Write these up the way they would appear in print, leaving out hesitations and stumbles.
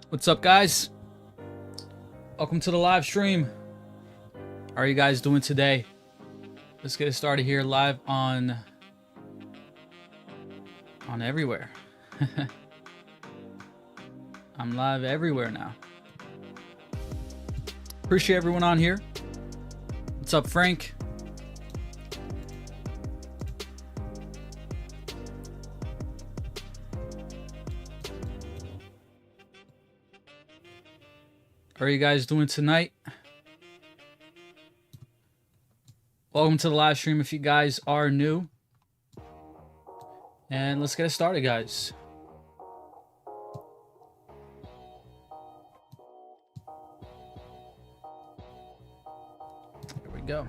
What's up, guys? Welcome to the live stream. How are you guys doing today? Let's get it started here live on everywhere. I'm live everywhere now. Appreciate everyone on here. What's up, Frank? How are you guys doing tonight? Welcome to the live stream if you guys are new. And let's get it started, guys. Here we go.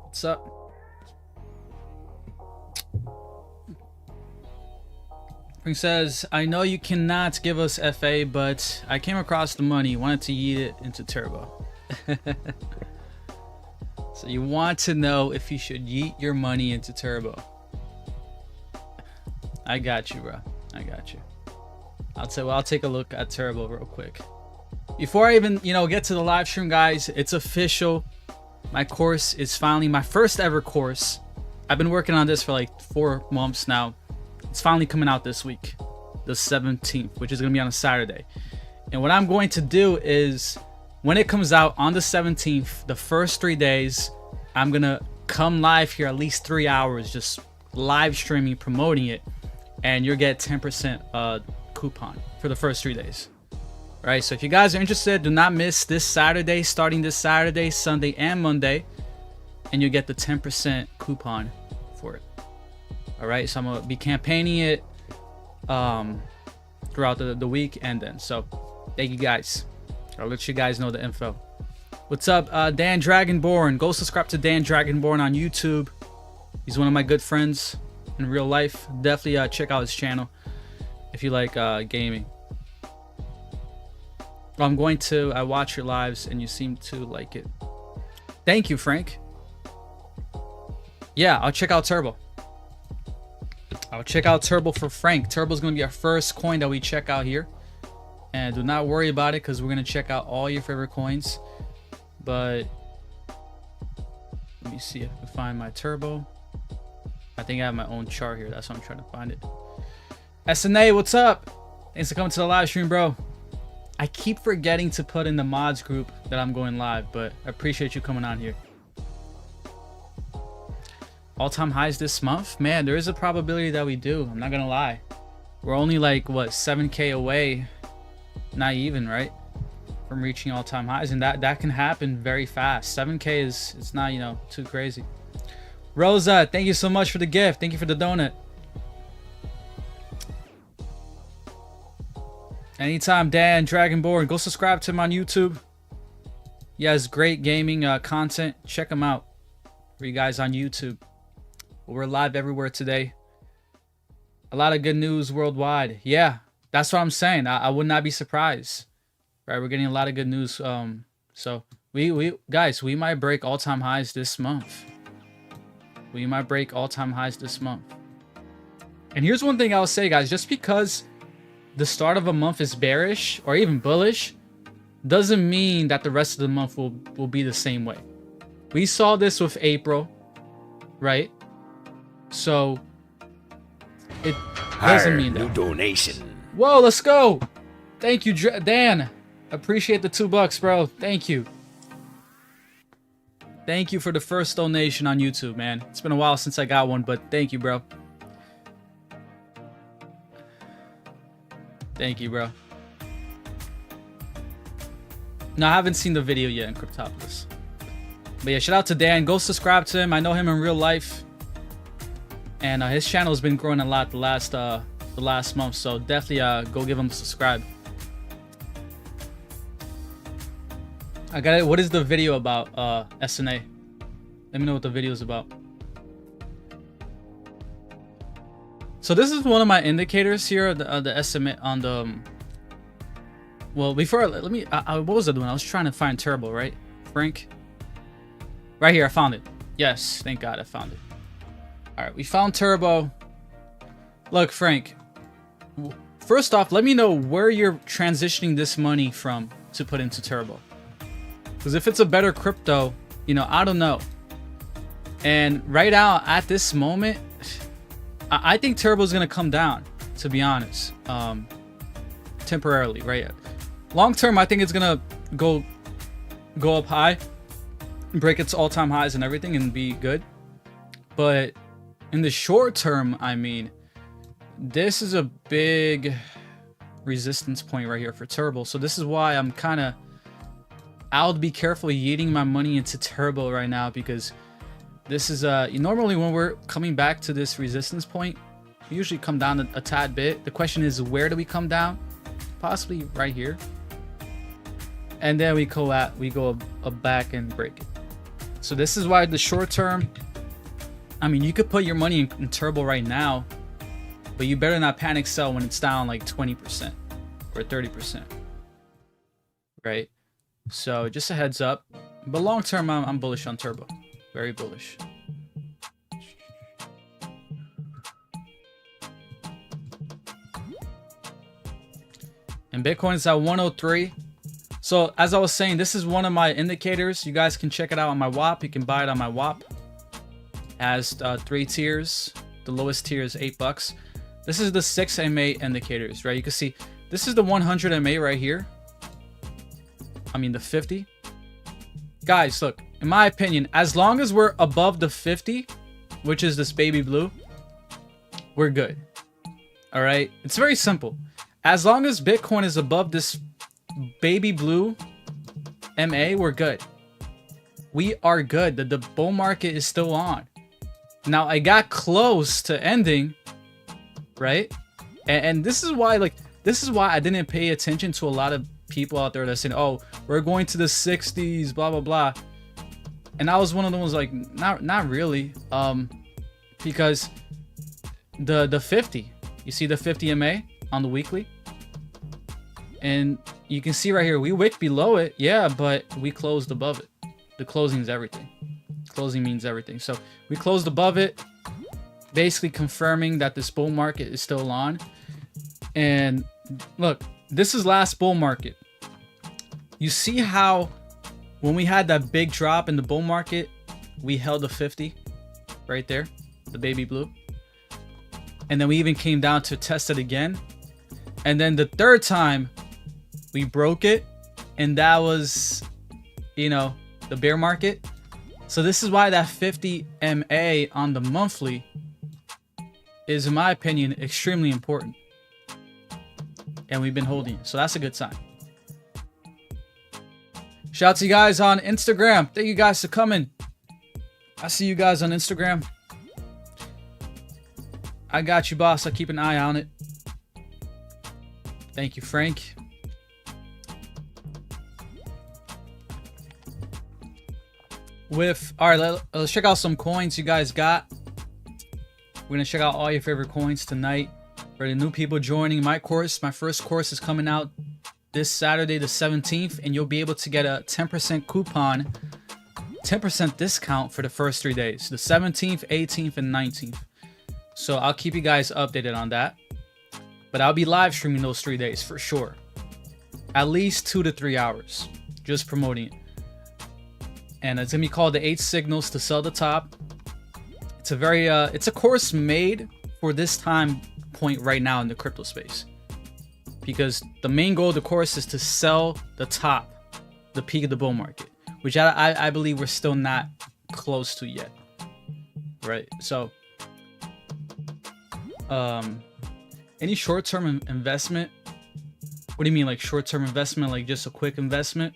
What's up? Frank says, I know you cannot give us FA, but I came across the money, wanted to yeet it into Turbo. So you want to know if you should yeet your money into Turbo. I got you, bro. I got you. I'll take a look at Turbo real quick. Before I even, get to the live stream, guys, it's official. My course is finally my first ever course. I've been working on this for like 4 months now. It's finally coming out this week, the 17th, which is going to be on a Saturday. And what I'm going to do is, when it comes out on the 17th, the first 3 days, I'm going to come live here at least 3 hours, just live streaming, promoting it. And you'll get 10% coupon for the first 3 days. All right, so if you guys are interested, do not miss this Saturday, starting this Saturday, Sunday, and Monday. And you'll get the 10% coupon for it. All right, so I'm gonna be campaigning it throughout the week and then. So thank you guys. I'll let you guys know the info. What's up, Dan Dragonborn? Go subscribe to Dan Dragonborn on YouTube. He's one of my good friends in real life. Definitely check out his channel if you like gaming. I watch your lives and you seem to like it. Thank you, Frank. Yeah, I'll check out Turbo. I'll check out Turbo for Frank. Turbo's going to be our first coin that we check out here. And do not worry about it because we're going to check out all your favorite coins. But let me see if I can find my Turbo. I think I have my own chart here. That's why I'm trying to find it. SNA, what's up? Thanks for coming to the live stream, bro. I keep forgetting to put in the mods group that I'm going live, but I appreciate you coming on here. All-time highs this month? Man, there is a probability that we do. I'm not gonna lie. We're only like, what, 7K away? Not even, right? From reaching all-time highs. And that can happen very fast. 7K is, it's not, too crazy. Rosa, thank you so much for the gift. Thank you for the donut. Anytime, Dan, Dragonborn. Go subscribe to him on YouTube. He has great gaming content. Check him out for you guys on YouTube. We're live everywhere today. A lot of good news worldwide. Yeah, that's what I'm saying. I would not be surprised. Right, we're getting a lot of good news. So we guys, we might break all-time highs this month. We might break all-time highs this month. And here's one thing I'll say, guys. Just because the start of a month is bearish or even bullish doesn't mean that the rest of the month will be the same way. We saw this with April, right? So it doesn't mean that. New donation. Whoa, let's go. Thank you, Dan. Appreciate the $2, bro. Thank you. Thank you for the first donation on YouTube, man. It's been a while since I got one, but thank you, bro. Thank you, bro. No, I haven't seen the video yet in Cryptopolis. But yeah, shout out to Dan. Go subscribe to him. I know him in real life. And his channel has been growing a lot the last month. So definitely go give him a subscribe. I got it. What is the video about SNA? Let me know what the video is about. So this is one of my indicators here, the estimate on the. Well, before let me. What was I doing? I was trying to find Turbo, right, Frank? Right here, I found it. Yes, thank God I found it. All right, we found Turbo. Look, Frank. First off, let me know where you're transitioning this money from to put into Turbo. Because if it's a better crypto, you know, I don't know. And right now, at this moment, I think Turbo is going to come down, to be honest. Temporarily, right? Long term, I think it's going to go up high, break its all-time highs and everything and be good. But in the short term, I mean, this is a big resistance point right here for Turbo. So this is why I'm kind of... I'll be careful yeeting my money into Turbo right now, because this is normally when we're coming back to this resistance point, we usually come down a tad bit. The question is, where do we come down? Possibly right here, and then we go back and break it. So this is why the short term, I mean, you could put your money in Turbo right now, but you better not panic sell when it's down like 20% or 30%, right? So just a heads up. But long term, I'm bullish on Turbo. Very bullish. And Bitcoin is at 103. So as I was saying, this is one of my indicators. You guys can check it out on my WAP. You can buy it on my WAP. It has 3 tiers. The lowest tier is $8. This is the 6 MA indicators, right? You can see this is the 100 MA right here. I mean the 50. Guys, look, in my opinion, as long as we're above the 50, which is this baby blue, we're good. All right, it's very simple. As long as Bitcoin is above this baby blue MA, we're good. We are good. The bull market is still on. Now I got close to ending, right? And this is why, like, this is why I didn't pay attention to a lot of people out there that saying, oh, we're going to the 60s, blah blah blah. And I was one of the ones like, not really, because the 50, you see the 50 MA on the weekly, and you can see right here we wicked below it, yeah, but we closed above it. The closing is everything. Closing means everything. So we closed above it, basically confirming that this bull market is still on. And look, this is last bull market. You see how when we had that big drop in the bull market, we held the 50 right there, the baby blue. And then we even came down to test it again. And then the third time we broke it, and that was, you know, the bear market. So this is why that 50 MA on the monthly is, in my opinion, extremely important. And we've been holding it, so that's a good sign. Shout out to you guys on Instagram. Thank you guys for coming. I see you guys on Instagram. I got you, boss. I keep an eye on it. Thank you, Frank. With all right, let's check out some coins you guys got. We're gonna check out all your favorite coins tonight. For the new people joining my course, my first course is coming out this Saturday the 17th, and you'll be able to get a 10% coupon, 10% discount for the first 3 days, the 17th, 18th, and 19th. So I'll keep you guys updated on that. But I'll be live streaming those 3 days for sure. At least 2 to 3 hours, just promoting it. And it's gonna be called the 8 signals to sell the top. It's a very it's a course made for this time point right now in the crypto space, because the main goal of the course is to sell the top, the peak of the bull market, which I believe we're still not close to yet, right? So any short-term investment, What do you mean, like short-term investment, like just a quick investment?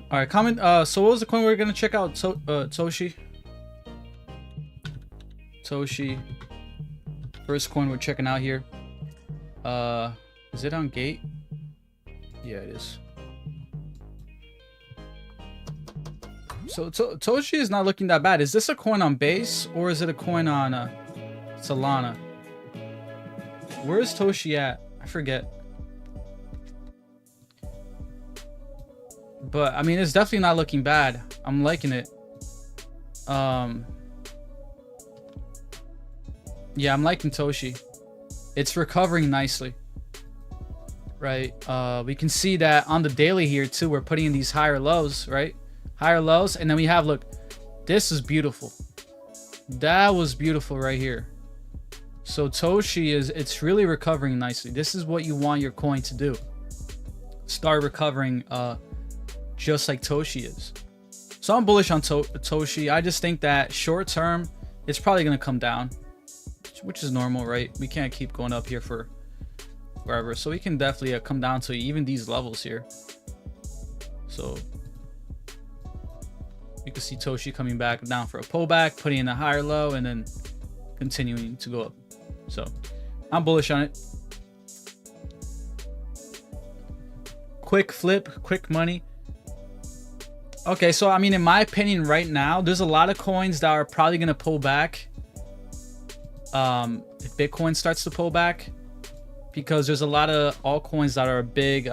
All right, comment. So what was the coin we were gonna check out? Toshi. Toshi. First coin we're checking out here. Is it on Gate? Yeah, it is. So Toshi is not looking that bad. Is this a coin on base or is it a coin on Solana? Where is Toshi at? I forget. But I mean, it's definitely not looking bad. I'm liking it. Yeah, I'm liking Toshi. It's recovering nicely. Right? We can see that on the daily here too. We're putting in these higher lows, right? Higher lows, and then we have, look, this is beautiful. That was beautiful right here. So Toshi it's really recovering nicely. This is what you want your coin to do. Start recovering just like Toshi is. So I'm bullish on Toshi. I just think that short term, it's probably going to come down, which is normal, right? We can't keep going up here for forever. So we can definitely come down to even these levels here. So you can see Toshi coming back down for a pullback, putting in a higher low, and then continuing to go up. So I'm bullish on it. Quick flip, quick money. Okay, so I mean, in my opinion right now, there's a lot of coins that are probably going to pull back if Bitcoin starts to pull back, because there's a lot of altcoins that are big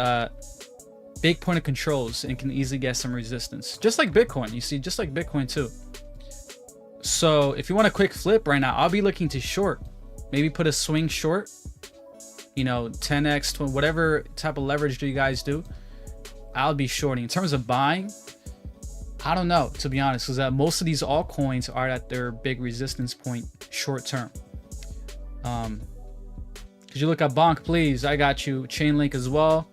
point of controls and can easily get some resistance, just like Bitcoin. You see, just like Bitcoin too. So if you want a quick flip right now, I'll be looking to short, maybe put a swing short, you know, 10x, whatever type of leverage do you guys do. I'll be shorting. In terms of buying, I don't know, to be honest, because most of these altcoins are at their big resistance point short term. Could you look at Bonk, please? I got you. Chainlink as well.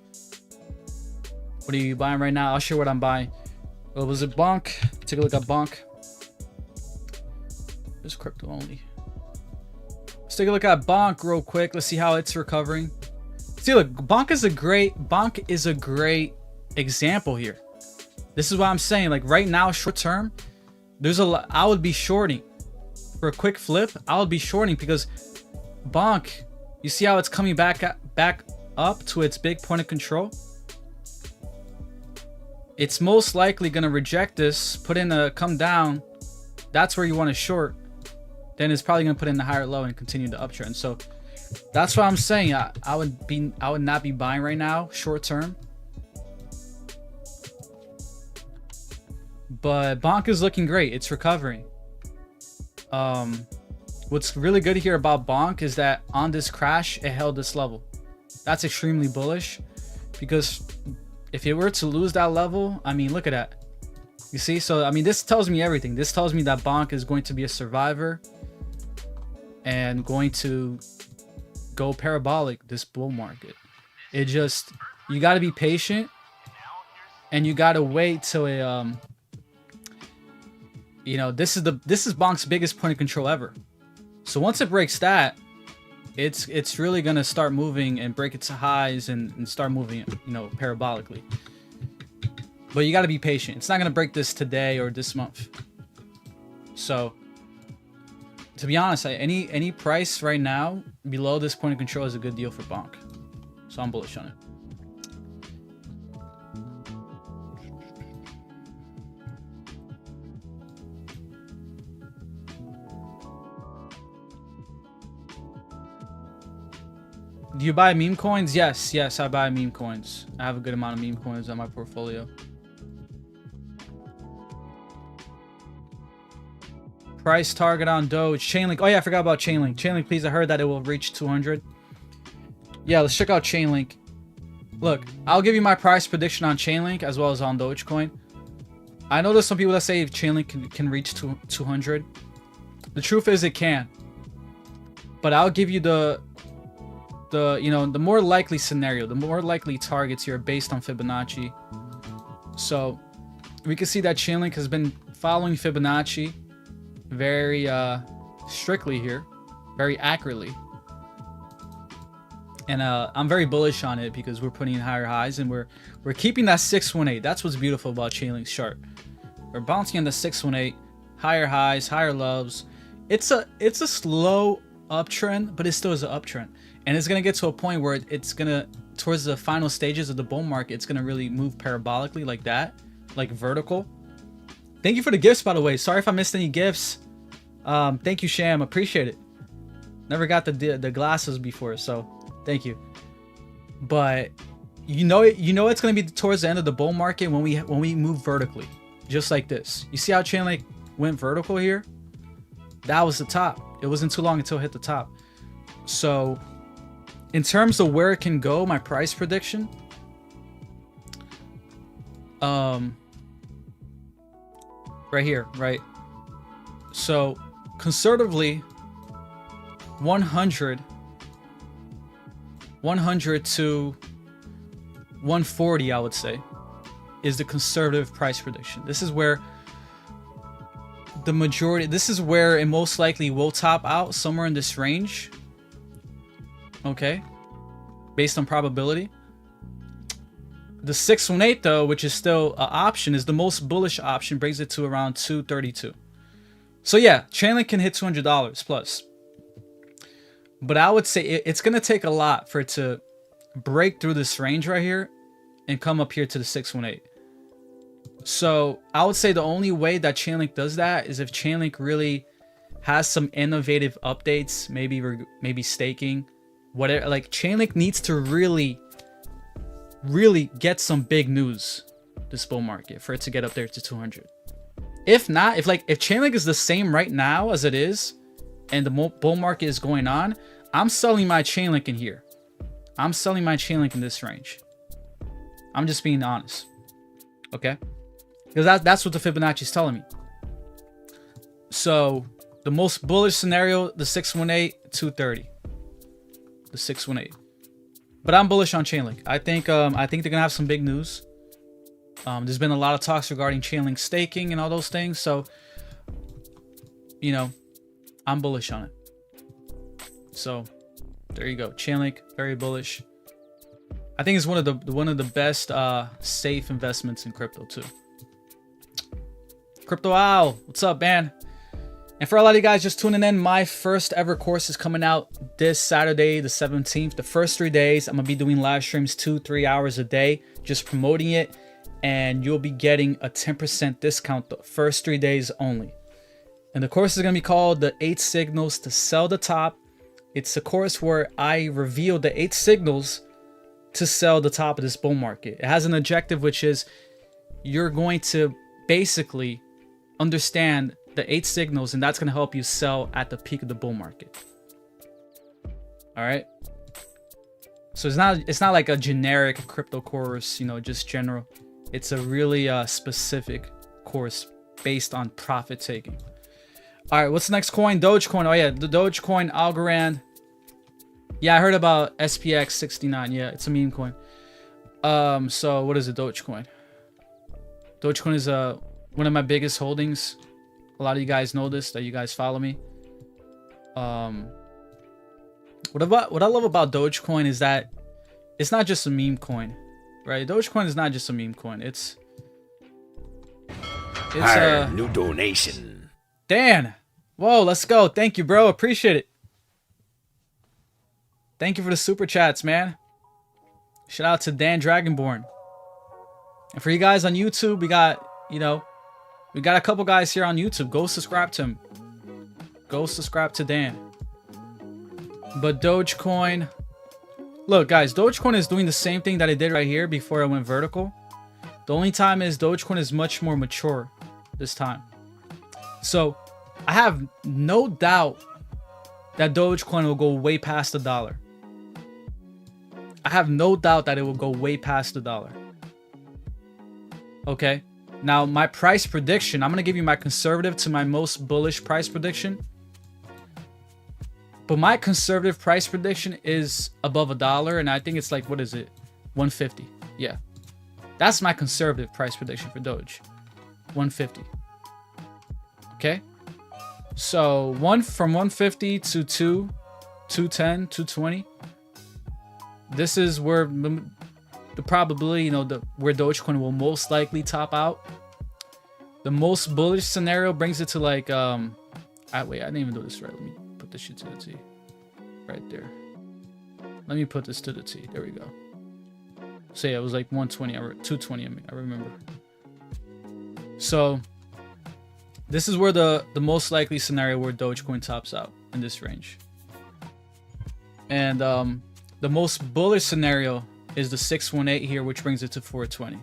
What are you buying right now? I'll show what I'm buying. What was it, Bonk? Take a look at Bonk. Just crypto only. Let's take a look at Bonk real quick. Let's see how it's recovering. See, look, Bonk is a great example here. This is what I'm saying. Like right now, short term, I would be shorting for a quick flip. I would be shorting because Bonk, you see how it's coming back up to its big point of control. It's most likely going to reject this, put in a come down. That's where you want to short. Then it's probably going to put in the higher low and continue the uptrend. So that's what I'm saying. I would not be buying right now short term. But Bonk is looking great. It's recovering. What's really good here about Bonk is that on this crash, it held this level. That's extremely bullish, because if it were to lose that level, I mean, look at that. You see? So, I mean, this tells me everything. This tells me that Bonk is going to be a survivor and going to go parabolic this bull market. It just, you got to be patient and you got to wait till it, you know, this is Bonk's biggest point of control ever. So once it breaks that, it's really gonna start moving and break its highs and start moving, you know, parabolically. But you got to be patient. It's not gonna break this today or this month. So to be honest, any price right now below this point of control is a good deal for Bonk. So I'm bullish on it. Do you buy meme coins? Yes, I buy meme coins. I have a good amount of meme coins on my portfolio. Price target on Doge. Chainlink. Oh yeah, I forgot about Chainlink. Chainlink, please. I heard that it will reach 200. Yeah, let's check out Chainlink. Look, I'll give you my price prediction on Chainlink as well as on Dogecoin. I know there's some people that say Chainlink can reach 200. The truth is it can. But I'll give you the more likely scenario, the more likely targets here based on Fibonacci. So we can see that Chainlink has been following Fibonacci very strictly here, very accurately. And I'm very bullish on it because we're putting in higher highs and we're keeping that 618. That's what's beautiful about Chainlink's chart. We're bouncing on the 618, higher highs, higher lows. It's a slow uptrend, but it still is an uptrend. And it's gonna get to a point where it's gonna, towards the final stages of the bull market, it's gonna really move parabolically like that, like vertical. Thank you for the gifts, by the way. Sorry if I missed any gifts. Thank you, Sham. Appreciate it. Never got the glasses before, so thank you. But you know it's gonna be towards the end of the bull market when we move vertically, just like this. You see how Chainlink went vertical here? That was the top. It wasn't too long until it hit the top. So in terms of where it can go, my price prediction, right here, right? So conservatively, 100 to 140, I would say, is the conservative price prediction. This is where the majority, this is where it most likely will top out, somewhere in this range. Okay, based on probability. The 618 though, which is still an option, is the most bullish option, brings it to around 232. So yeah, Chainlink can hit $200 plus. But I would say it's going to take a lot for it to break through this range right here and come up here to the 618. So I would say the only way that Chainlink does that is if Chainlink really has some innovative updates, maybe staking, whatever. Like Chainlink needs to really get some big news this bull market for it to get up there to 200. If not, if Chainlink is the same right now as it is, and the bull market is going on, I'm selling my Chainlink in here. I'm selling my Chainlink in this range. I'm just being honest. Okay? Because that's what the Fibonacci is telling me. So the most bullish scenario, the 618, 230. The 618. But I'm bullish on Chainlink. I think they're gonna have some big news. There's been a lot of talks regarding Chainlink staking and all those things. So, you know, I'm bullish on it. So there you go. Chainlink, very bullish. I think it's one of the best safe investments in crypto too. Crypto Owl, what's up, man? And for a lot of you guys just tuning in, my first ever course is coming out this Saturday, the 17th. The first 3 days, I'm gonna be doing live streams 2-3 hours a day, just promoting it, and you'll be getting a 10% discount the first 3 days only. And the course is gonna be called the 8 Signals to Sell the Top. It's a course where I reveal the 8 signals to sell the top of this bull market. It has an objective, which is you're going to basically understand the 8 signals, and that's going to help you sell at the peak of the bull market. All right. So it's not like a generic crypto course, you know, just general. It's a really specific course based on profit taking. All right, what's the next coin? Dogecoin. Oh yeah, the Dogecoin Algorand. Yeah, I heard about SPX 69. Yeah, it's a meme coin. So what is a Dogecoin? Dogecoin is one of my biggest holdings. A lot of you guys know this, that you guys follow me. What I love about Dogecoin is that it's not just a meme coin, right? Dogecoin is not just a meme coin. It's a new donation. Dan, whoa, let's go. Thank you, bro. Appreciate it. Thank you for the super chats, man. Shout out to Dan Dragonborn. And for you guys on YouTube, we got a couple guys here on YouTube. Go subscribe to him. Go subscribe to Dan. But Dogecoin, look guys, Dogecoin is doing the same thing that I did right here before I went vertical. The only time is Dogecoin is much more mature this time. So I have no doubt that Dogecoin will go way past $1. I have no doubt that it will go way past $1. Okay. Now my price prediction, I'm going to give you my conservative to my most bullish price prediction. But my conservative price prediction is above $1, and I think it's like, what is it? 150. Yeah. That's my conservative price prediction for Doge. 150. Okay? So from 150 to 210, 220. this is where the probability, you know, where Dogecoin will most likely top out. The most bullish scenario brings it to like wait, I didn't even do this right. Let me put this shit to the T. Right there. Let me put this to the T. There we go. So yeah, it was like 120 or 220. I remember. So this is where the most likely scenario where Dogecoin tops out in this range. And the most bullish scenario is the 618 here, which brings it to 420.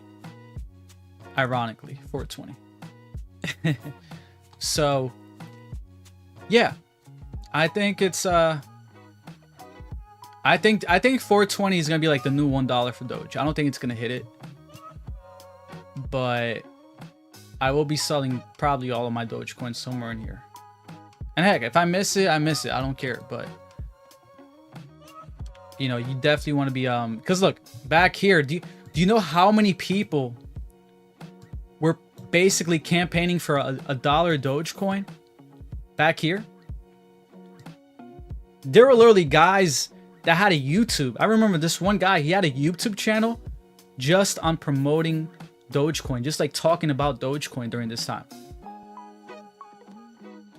Ironically, 420. So yeah, I think it's I think 420 is gonna be like the new $1 for Doge. I don't think it's gonna hit it, but I will be selling probably all of my Dogecoin somewhere in here. And heck, if I miss it, I miss it. I don't care. But you know, you definitely want to be because look, back here, do you know how many people were basically campaigning for a dollar Dogecoin back here? There were literally guys that had a YouTube. I remember this one guy, he had a YouTube channel just on promoting Dogecoin, just like talking about Dogecoin during this time.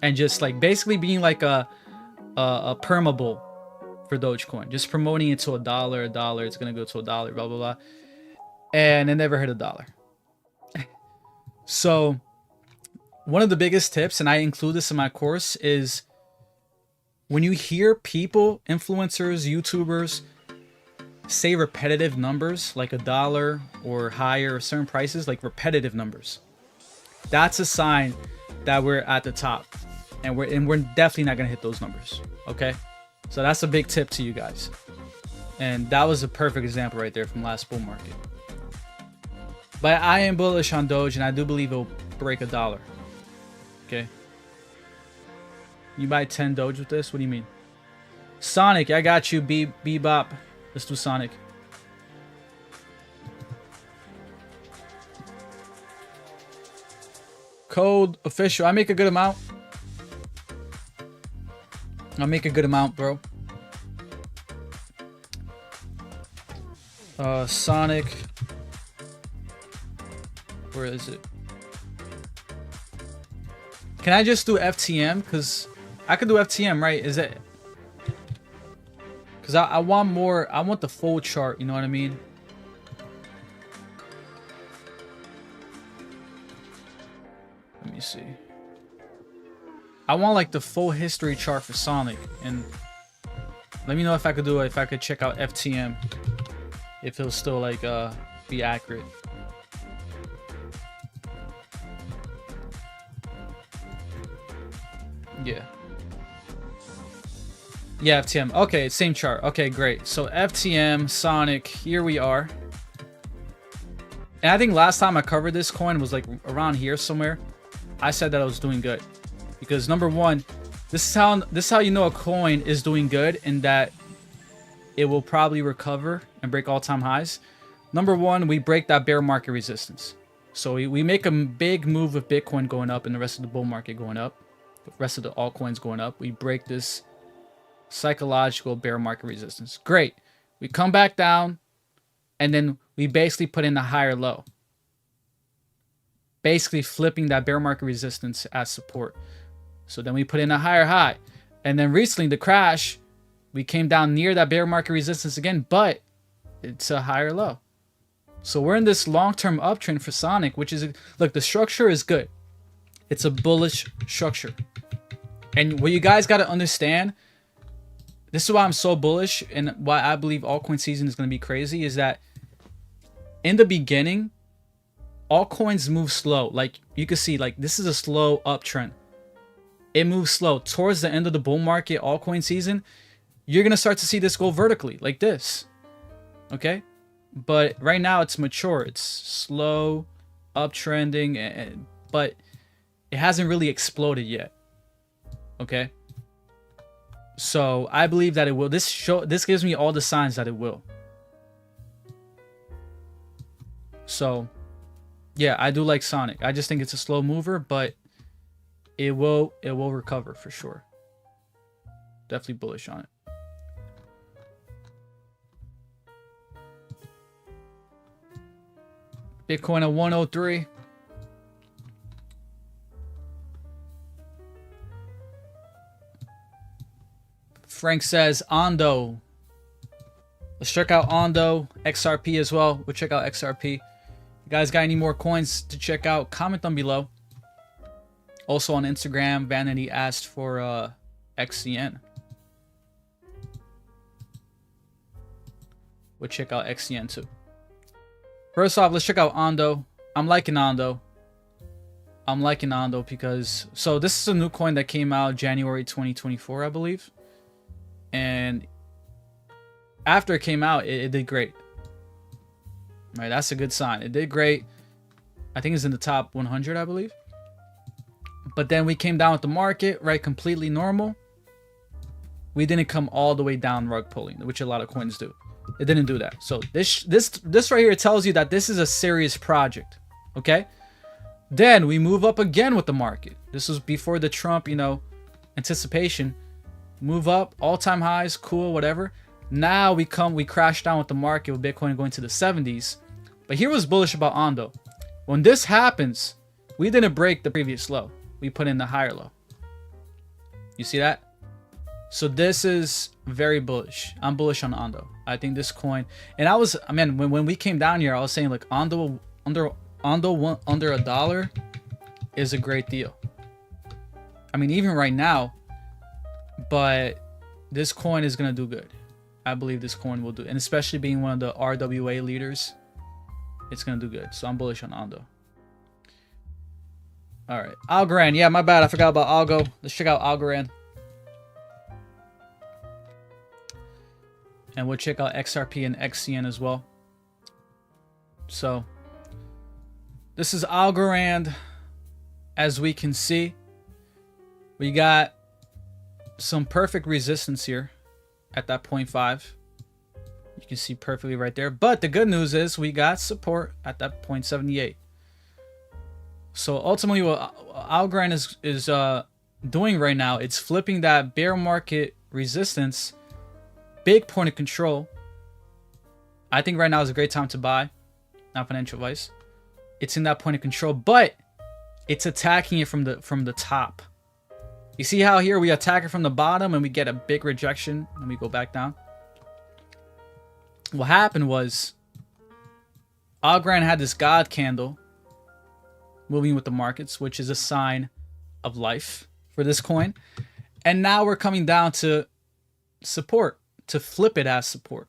And just like basically being like a permabull for Dogecoin, just promoting it to a dollar, it's gonna go to $1, blah blah blah. And it never hit $1. So one of the biggest tips, and I include this in my course, is when you hear people, influencers, YouTubers say repetitive numbers like $1 or higher or certain prices, like repetitive numbers, that's a sign that we're at the top, and we're definitely not gonna hit those numbers. Okay, so that's a big tip to you guys, and that was a perfect example right there from last bull market. But I am bullish on Doge, and I do believe it'll break $1. Okay. You buy 10 Doge with this? What do you mean? Sonic, I got you. Bebop. Let's do Sonic. Code official. I make a good amount. I make a good amount, bro. Sonic. Where is it? Can I just do FTM? Because I could do FTM, right? Is it? Because I want more. I want the full chart. You know what I mean? Let me see. I want like the full history chart for Sonic. And let me know if I could do it. If I could check out FTM. If it'll still like be accurate. Yeah. Yeah, FTM. Okay, same chart. Okay, great. So FTM, Sonic, here we are. And I think last time I covered this coin was like around here somewhere. I said that I was doing good. Because number one, this is how you know a coin is doing good, and that it will probably recover and break all-time highs. Number one, we break that bear market resistance. So we make a big move with Bitcoin going up and the rest of the bull market going up. The rest of the altcoins going up. We break this psychological bear market resistance. Great. We come back down, and then we basically put in a higher low. Basically flipping that bear market resistance as support. So then we put in a higher high. And then recently, the crash, we came down near that bear market resistance again, but it's a higher low. So we're in this long-term uptrend for Sonic, which is, look, the structure is good. It's a bullish structure. And what you guys got to understand, this is why I'm so bullish and why I believe altcoin season is going to be crazy, is that in the beginning, altcoins move slow. Like you can see, like this is a slow uptrend. It moves slow. Towards the end of the bull market altcoin season, you're going to start to see this go vertically like this. Okay? But right now it's mature. It's slow, uptrending, but it hasn't really exploded yet. Okay? So I believe that it will. This gives me all the signs that it will. So yeah, I do like Sonic. I just think it's a slow mover, but it will recover for sure. Definitely bullish on it. Bitcoin at 103. Frank says Ondo. Let's check out Ondo, XRP as well. We'll check out XRP. You guys got any more coins to check out? Comment them below. Also on Instagram, Vanity asked for XCN. We'll check out XCN too. First off, let's check out Ondo. I'm liking Ondo. I'm liking Ondo because... So this is a new coin that came out January 2024, I believe. And after it came out, it did great. Right, that's a good sign. It did great. I think it's in the top 100, I believe. But then we came down with the market, right? Completely normal. We didn't come all the way down rug pulling, which a lot of coins do. It didn't do that. So this right here tells you that this is a serious project. Okay. Then we move up again with the market. This was before the Trump, you know, anticipation. Move up, all-time highs, cool, whatever. Now we crash down with the market with Bitcoin going to the 70s. But here was bullish about Ondo. When this happens, we didn't break the previous low. We put in the higher low. You see that? So this is very bullish. I'm bullish on Ondo. I think this coin, and I mean, when we came down here, I was saying like Ondo under $1 is a great deal. I mean, even right now, but this coin is gonna do good. I believe this coin will do, and especially being one of the RWA leaders, it's gonna do good. So I'm bullish on Ondo. All right, Algorand. Yeah, my bad. I forgot about Algo. Let's check out Algorand. And we'll check out XRP and XCN as well. So this is Algorand. As we can see, we got some perfect resistance here at that 0.5. You can see perfectly right there. But the good news is we got support at that 0.78. So ultimately what Algorand is doing right now, it's flipping that bear market resistance. Big point of control. I think right now is a great time to buy. Not financial advice. It's in that point of control, but it's attacking it from the top. You see how here we attack it from the bottom and we get a big rejection and we go back down. What happened was Algorand had this God candle moving with the markets, which is a sign of life for this coin. And now we're coming down to support, to flip it as support.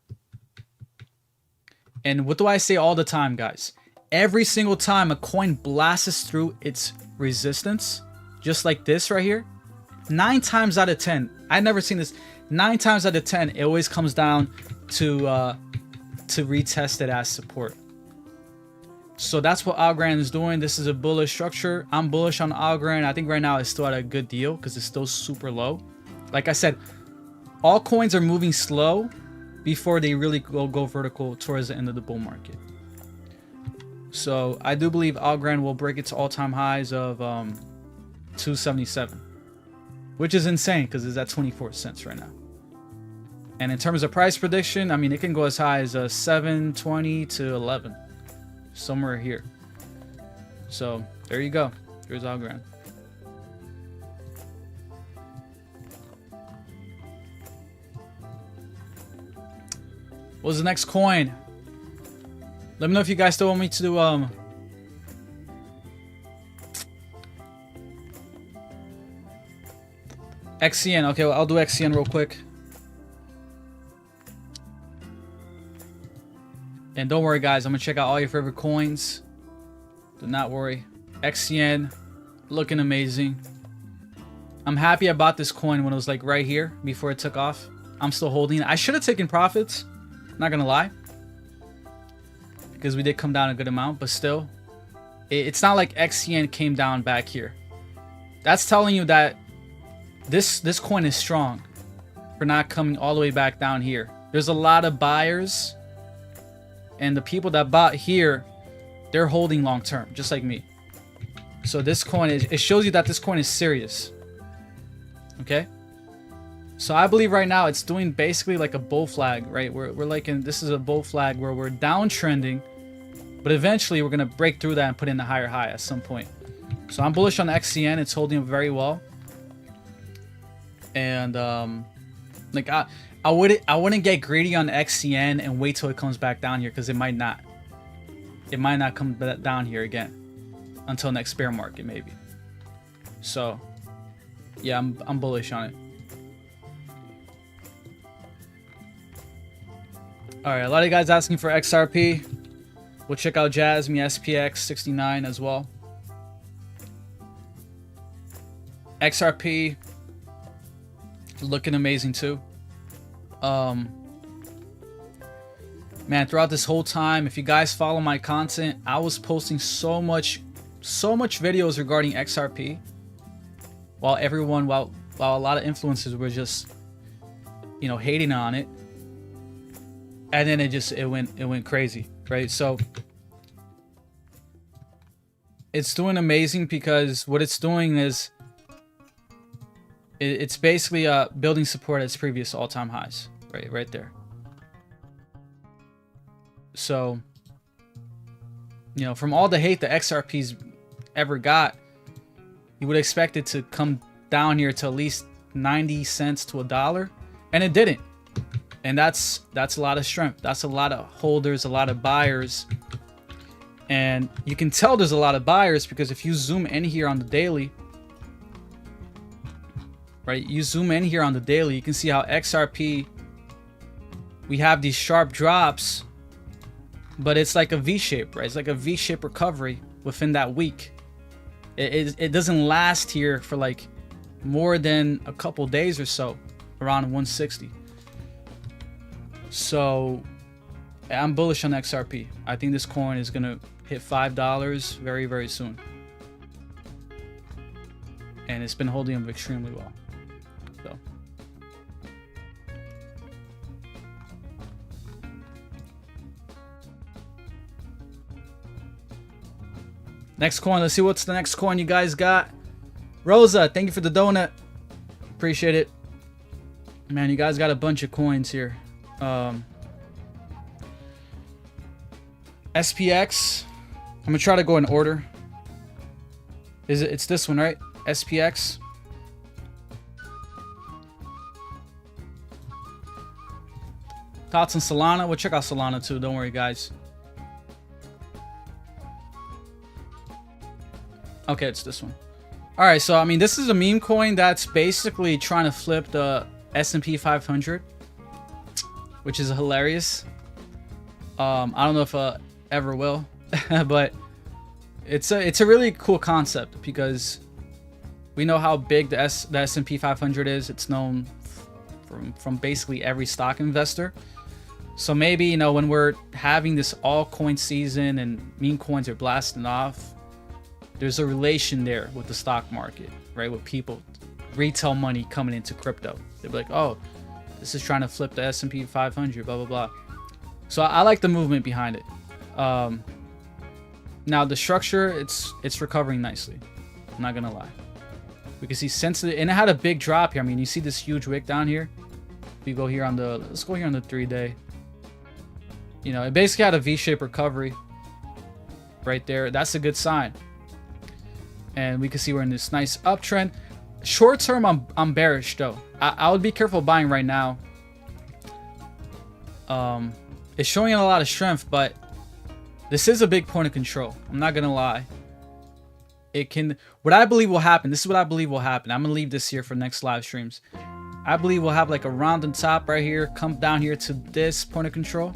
And what do I say all the time, guys? Every single time a coin blasts through its resistance, just like this right here, 9 times out of 10, I've never seen this, 9 times out of 10, it always comes down to retest it as support. So that's what Algorand is doing. This is a bullish structure. I'm bullish on Algorand. I think right now it's still at a good deal because it's still super low. Like I said, all coins are moving slow before they really go vertical towards the end of the bull market. So I do believe Algorand will break its all-time highs of 277, which is insane because it's at 24 cents right now. And in terms of price prediction, I mean, it can go as high as 720 to 11, somewhere here. So there you go. Here's Algorand. What's the next coin? Let me know if you guys still want me to do XCN. Okay, well, I'll do XCN real quick. And don't worry, guys. I'm gonna check out all your favorite coins. Do not worry. XCN, looking amazing. I'm happy I bought this coin when it was like right here before it took off. I'm still holding it. I should have taken profits. Not gonna lie, because we did come down a good amount, but still, it's not like XCN came down back here. That's telling you that this coin is strong for not coming all the way back down here. There's a lot of buyers, and the people that bought here, they're holding long term, just like me. So this coin it shows you that this coin is serious. Okay. So I believe right now it's doing basically like a bull flag, right? We're like this is a bull flag where we're downtrending, But eventually we're gonna break through that and put in a higher high at some point. So I'm bullish on the XCN. It's holding up very well. And like I wouldn't get greedy on the XCN and wait till it comes back down here, because it might not. It might not come down here again until next bear market maybe. So yeah, I'm bullish on it. All right, a lot of guys asking for XRP. We'll check out Jasmy SPX 69 as well. XRP looking amazing too. Man, throughout this whole time, if you guys follow my content, I was posting so much videos regarding XRP, while a lot of influencers were just, you know, hating on it, and then it went crazy, right? So it's doing amazing, because what it's doing is it's basically building support at its previous all-time highs, right there. So, you know, from all the hate the XRP's ever got, you would expect it to come down here to at least 90 cents to $1, and it didn't. And that's a lot of strength. That's a lot of holders, a lot of buyers. And you can tell there's a lot of buyers, because if you zoom in here on the daily, right? You zoom in here on the daily, you can see how XRP, we have these sharp drops, but it's like a V-shape, right? It's like a V-shape recovery within that week. It doesn't last here for like more than a couple days or so, around 160. So I'm bullish on XRP. I think this coin is gonna hit $5 very, very soon. And it's been holding up extremely well. So next coin, let's see what's the next coin you guys got. Rosa, thank you for the donut. Appreciate it. Man, you guys got a bunch of coins here. SPX. I'm gonna try to go in order. It's this one, right? SPX. Thoughts on Solana? We'll check out Solana too. Don't worry, guys. Okay, it's this one. All right, so I mean, this is a meme coin that's basically trying to flip the S&P 500, which is hilarious. I don't know if ever will, but it's a really cool concept, because we know how big the S&P 500 is. It's known from basically every stock investor. So maybe, you know, when we're having this altcoin season and meme coins are blasting off, there's a relation there with the stock market, right? With people, retail money coming into crypto. They'll be like, oh, this is trying to flip the S&P 500, blah, blah, blah. So I like the movement behind it. Now the structure, it's recovering nicely. I'm not gonna lie. We can see sensitive, and it had a big drop here. I mean, you see this huge wick down here. We go here on the, let's go here on the 3-day. You know, it basically had a V-shaped recovery right there. That's a good sign. And we can see we're in this nice uptrend. Short term, I'm bearish though. I would be careful buying right now. It's showing a lot of strength, but this is a big point of control. I'm not gonna lie. It can, what I believe will happen, this is what I believe will happen. I'm gonna leave this here for next live streams. I believe we'll have like a round on top right here, come down here to this point of control,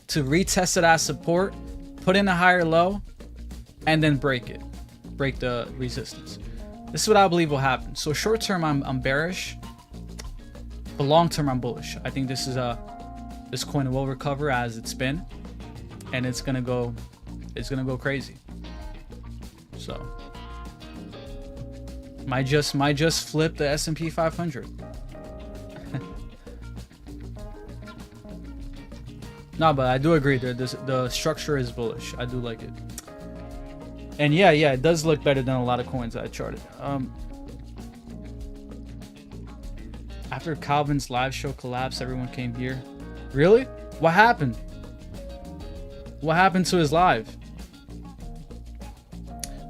to retest it as support, put in a higher low, and then break it, break the resistance. This is what I believe will happen. So short term, I'm bearish, but long term, I'm bullish. I think this is this coin will recover as it's been, and it's gonna go crazy. So might just flip the S&P 500. No, but I do agree that the structure is bullish. I do like it. And yeah, it does look better than a lot of coins I charted. After Calvin's live show collapsed, everyone came here. Really? What happened? What happened to his live?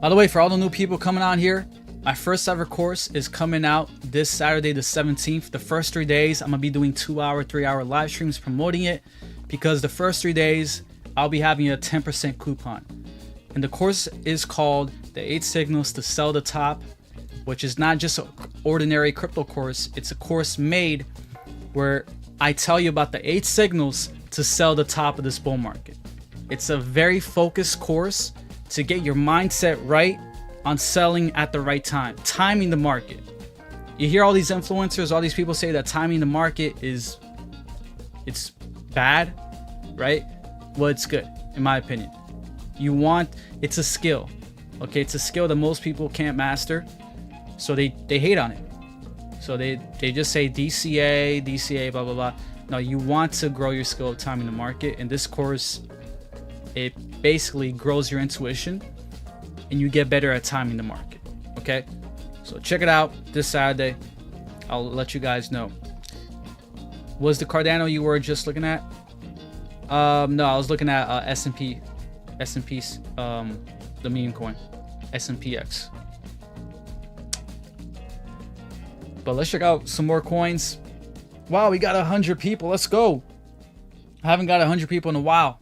By the way, for all the new people coming on here, my first ever course is coming out this Saturday the 17th. The first 3 days, I'm going to be doing 2-hour, 3-hour live streams promoting it, because the first 3 days, I'll be having a 10% coupon. And the course is called The 8 Signals to Sell the Top, which is not just an ordinary crypto course. It's a course made where I tell you about the 8 signals to sell the top of this bull market. It's a very focused course to get your mindset right on selling at the right time, timing the market. You hear all these influencers, all these people say that timing the market it's bad, right? Well, it's good, in my opinion. It's a skill, okay? It's a skill that most people can't master, so they hate on it. So they just say DCA, blah, blah, blah. No, you want to grow your skill of timing the market, and this course, it basically grows your intuition, and you get better at timing the market, okay? So check it out this Saturday. I'll let you guys know. Was the Cardano you were just looking at? No, I was looking at S&P's, the meme coin, S&PX. But let's check out some more coins. Wow, we got 100 people. Let's go. I haven't got 100 people in a while.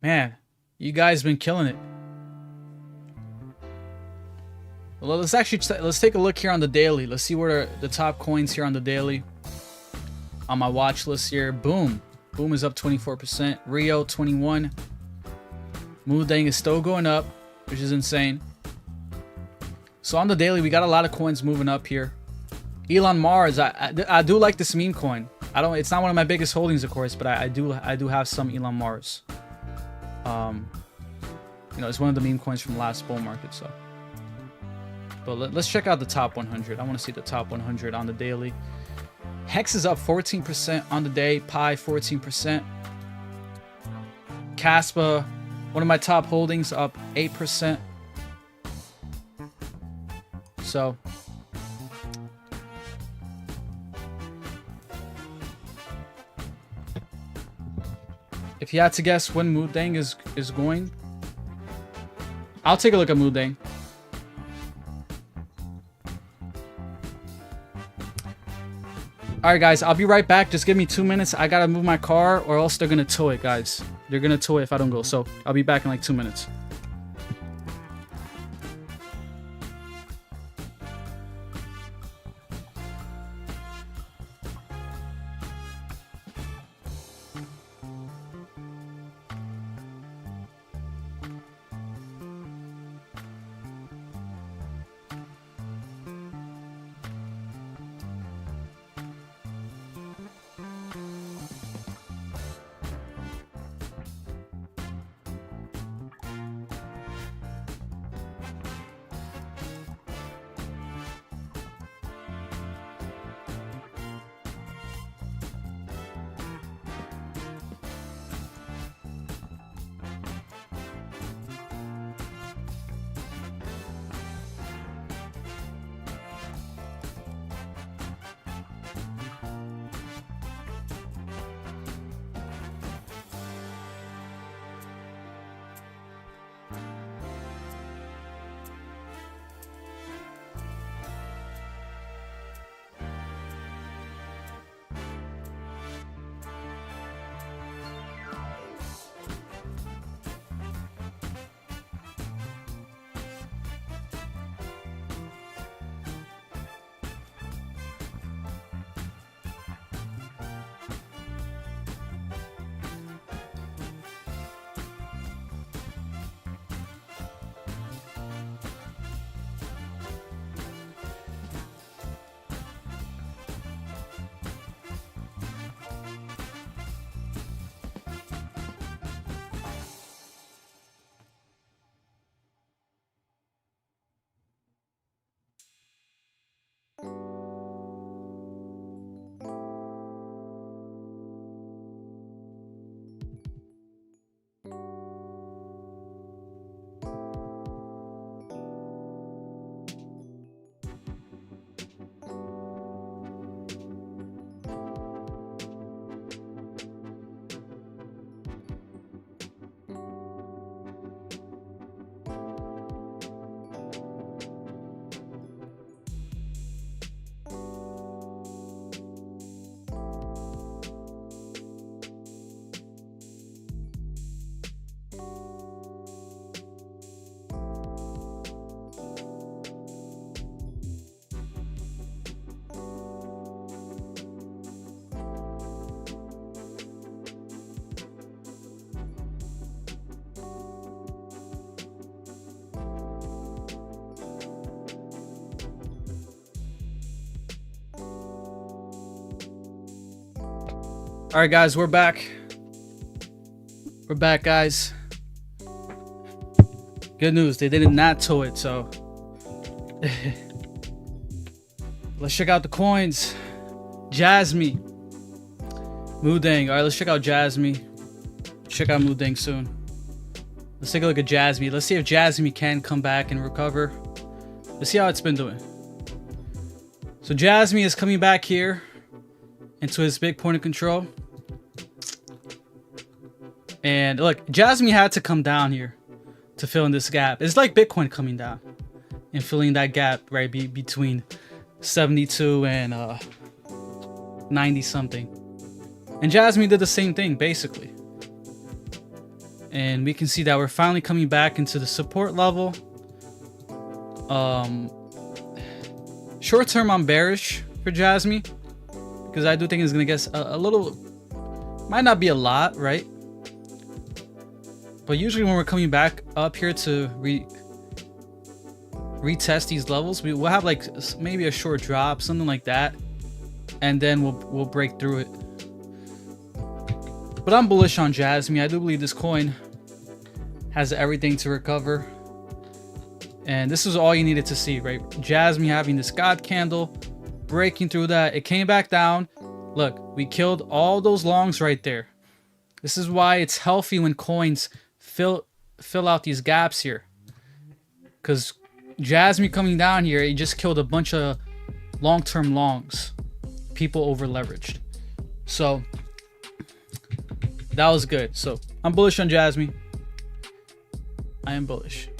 Man, you guys been killing it. Well, let's take a look here on the daily. Let's see what are the top coins here on the daily. On my watch list here, Boom is up 24%. Rio 21. Moodang is still going up, which is insane. So on the daily, we got a lot of coins moving up here. Elon Mars, I do like this meme coin. It's not one of my biggest holdings, of course, but I do have some Elon Mars. It's one of the meme coins from the last bull market. So, but let's check out the top 100. I want to see the top 100 on the daily. Hex is up 14% on the day. Pi 14%. Caspa, one of my top holdings, up 8%. So if you had to guess when Moodang is going, I'll take a look at Moodang. Alright guys, I'll be right back. Just give me 2 minutes. I gotta move my car or else they're gonna tow it, guys. They're gonna tow it if I don't go. So I'll be back in like 2 minutes. All right, guys, we're back. We're back, guys. Good news, they did not tow it, so let's check out the coins. Jasmy, Moodang. All right, let's check out Jasmy. Check out Moodang soon. Let's take a look at Jasmy. Let's see if Jasmy can come back and recover. Let's see how it's been doing. So Jasmy is coming back here into his big point of control. And look, Jasmy had to come down here to fill in this gap. It's like Bitcoin coming down and filling that gap right between 72 and 90 something. And Jasmy did the same thing basically. And we can see that we're finally coming back into the support level. Short term, I'm bearish for Jasmy because I do think it's gonna get a little, might not be a lot, right? But usually when we're coming back up here to retest these levels, we'll have like maybe a short drop, something like that, and then we'll break through it. But I'm bullish on Jasmy. I do believe this coin has everything to recover. And this is all you needed to see, right? Jasmy having this God candle, breaking through that. It came back down. Look, we killed all those longs right there. This is why it's healthy when coins fill out these gaps here. Because Jasmy coming down here, it just killed a bunch of long-term longs. People over leveraged. So that was good. So I'm bullish on Jasmy. I am bullish.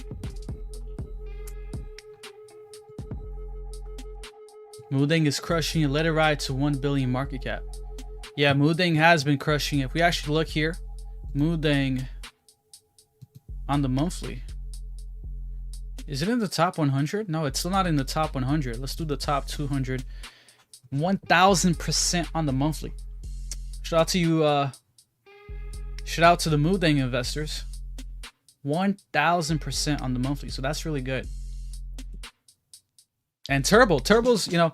Moodang is crushing it. Let it ride to 1 billion market cap. Yeah, Moodang has been crushing it. If we actually look here, Moodang on the monthly. Is it in the top 100? No, it's still not in the top 100. Let's do the top 200. 1000% on the monthly. Shout out to you. Shout out to the Moodang investors. 1000% on the monthly. So that's really good. And Turbo's, you know,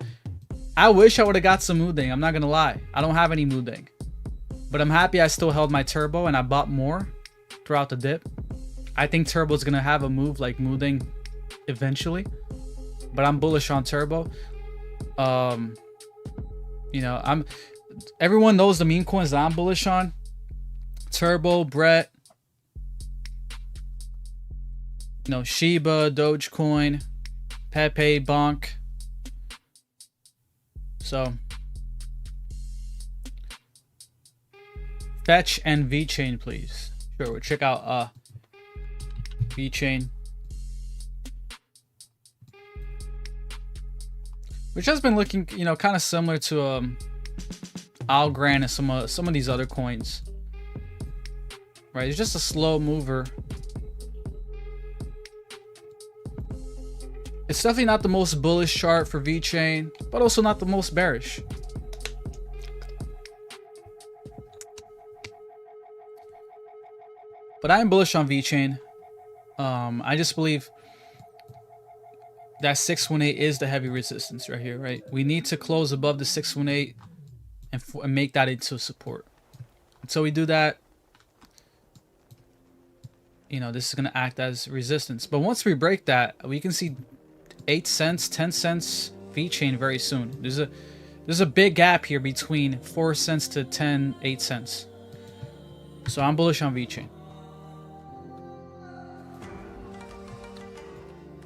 I wish I would have got some Moodang. I'm not gonna lie, I don't have any Moodang, but I'm happy I still held my Turbo and I bought more throughout the dip. I think Turbo's gonna have a move like Moodang eventually, but I'm bullish on Turbo. You know, everyone knows the meme coins that I'm bullish on: Turbo, Brett, you know, Shiba, Dogecoin, Pepe, Bonk. So Fetch and Vchain, please. Sure, we'll check out Vchain, which has been looking, you know, kind of similar to Algorand and some of these other coins. Right, it's just a slow mover. It's definitely not the most bullish chart for Vchain, but also not the most bearish. But I am bullish on Vchain. I just believe that 618 is the heavy resistance right here, right? We need to close above the 618 and make that into support. Until we do that, you know, this is going to act as resistance. But once we break that, we can see 8 cents, 10 cents Vchain very soon. There's a big gap here between 4 cents to 8 cents. So I'm bullish on Vchain.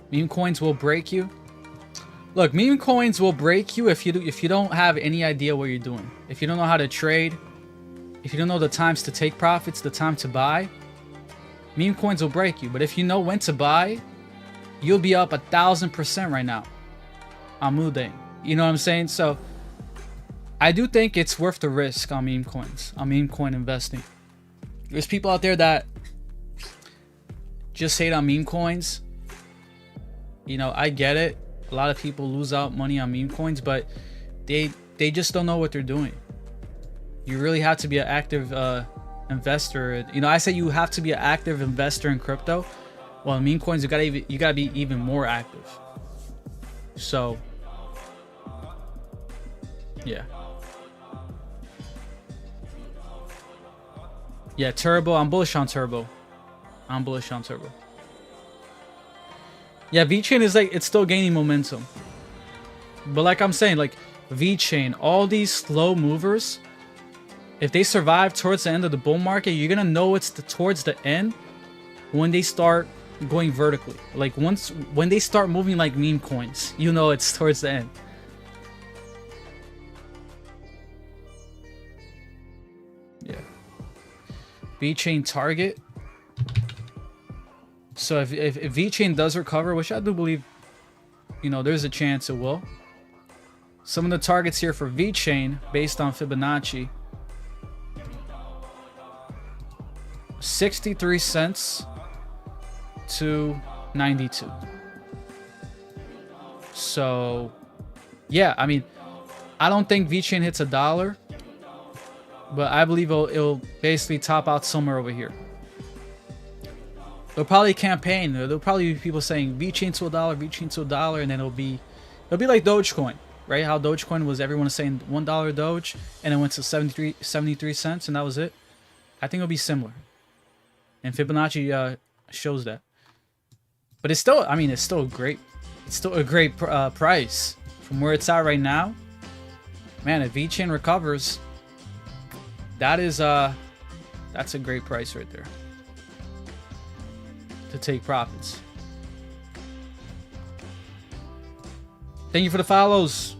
Meme coins will break you. Look, meme coins will break you if you don't have any idea what you're doing. If you don't know how to trade, if you don't know the times to take profits, the time to buy, meme coins will break you. But if you know when to buy, you'll be up 1000% right now on Moodang. You know what I'm saying? So I do think it's worth the risk on meme coins, on meme coin investing. There's people out there that just hate on meme coins. You know, I get it. A lot of people lose out money on meme coins, but they just don't know what they're doing. You really have to be an active investor. You know, I say you have to be an active investor in crypto. Well, in meme coins, you gotta be even more active. So, yeah. Yeah, Turbo. I'm bullish on Turbo. I'm bullish on Turbo. Yeah, Vchain is like, it's still gaining momentum. But like I'm saying, like Vchain, all these slow movers, if they survive towards the end of the bull market, you're gonna know it's towards the end when they start going vertically. Like when they start moving like meme coins, you know it's towards the end. Yeah. Vchain target. So if Vchain does recover, which I do believe, you know, there's a chance it will. Some of the targets here for Vchain based on Fibonacci. 63 cents to 92. So yeah, I mean, I don't think Vchain hits $1, but I believe it'll basically top out somewhere over here. There'll probably campaign. There'll probably be people saying Vchain to $1, Vchain to $1, and then it'll be like Dogecoin, right? How Dogecoin was, everyone saying $1 Doge, and it went to 73 cents, and that was it. I think it'll be similar, and Fibonacci shows that. But it's still, I mean, it's still a great price from where it's at right now. Man, if Vchain recovers, that's a great price right there to take profits. Thank you for the follows.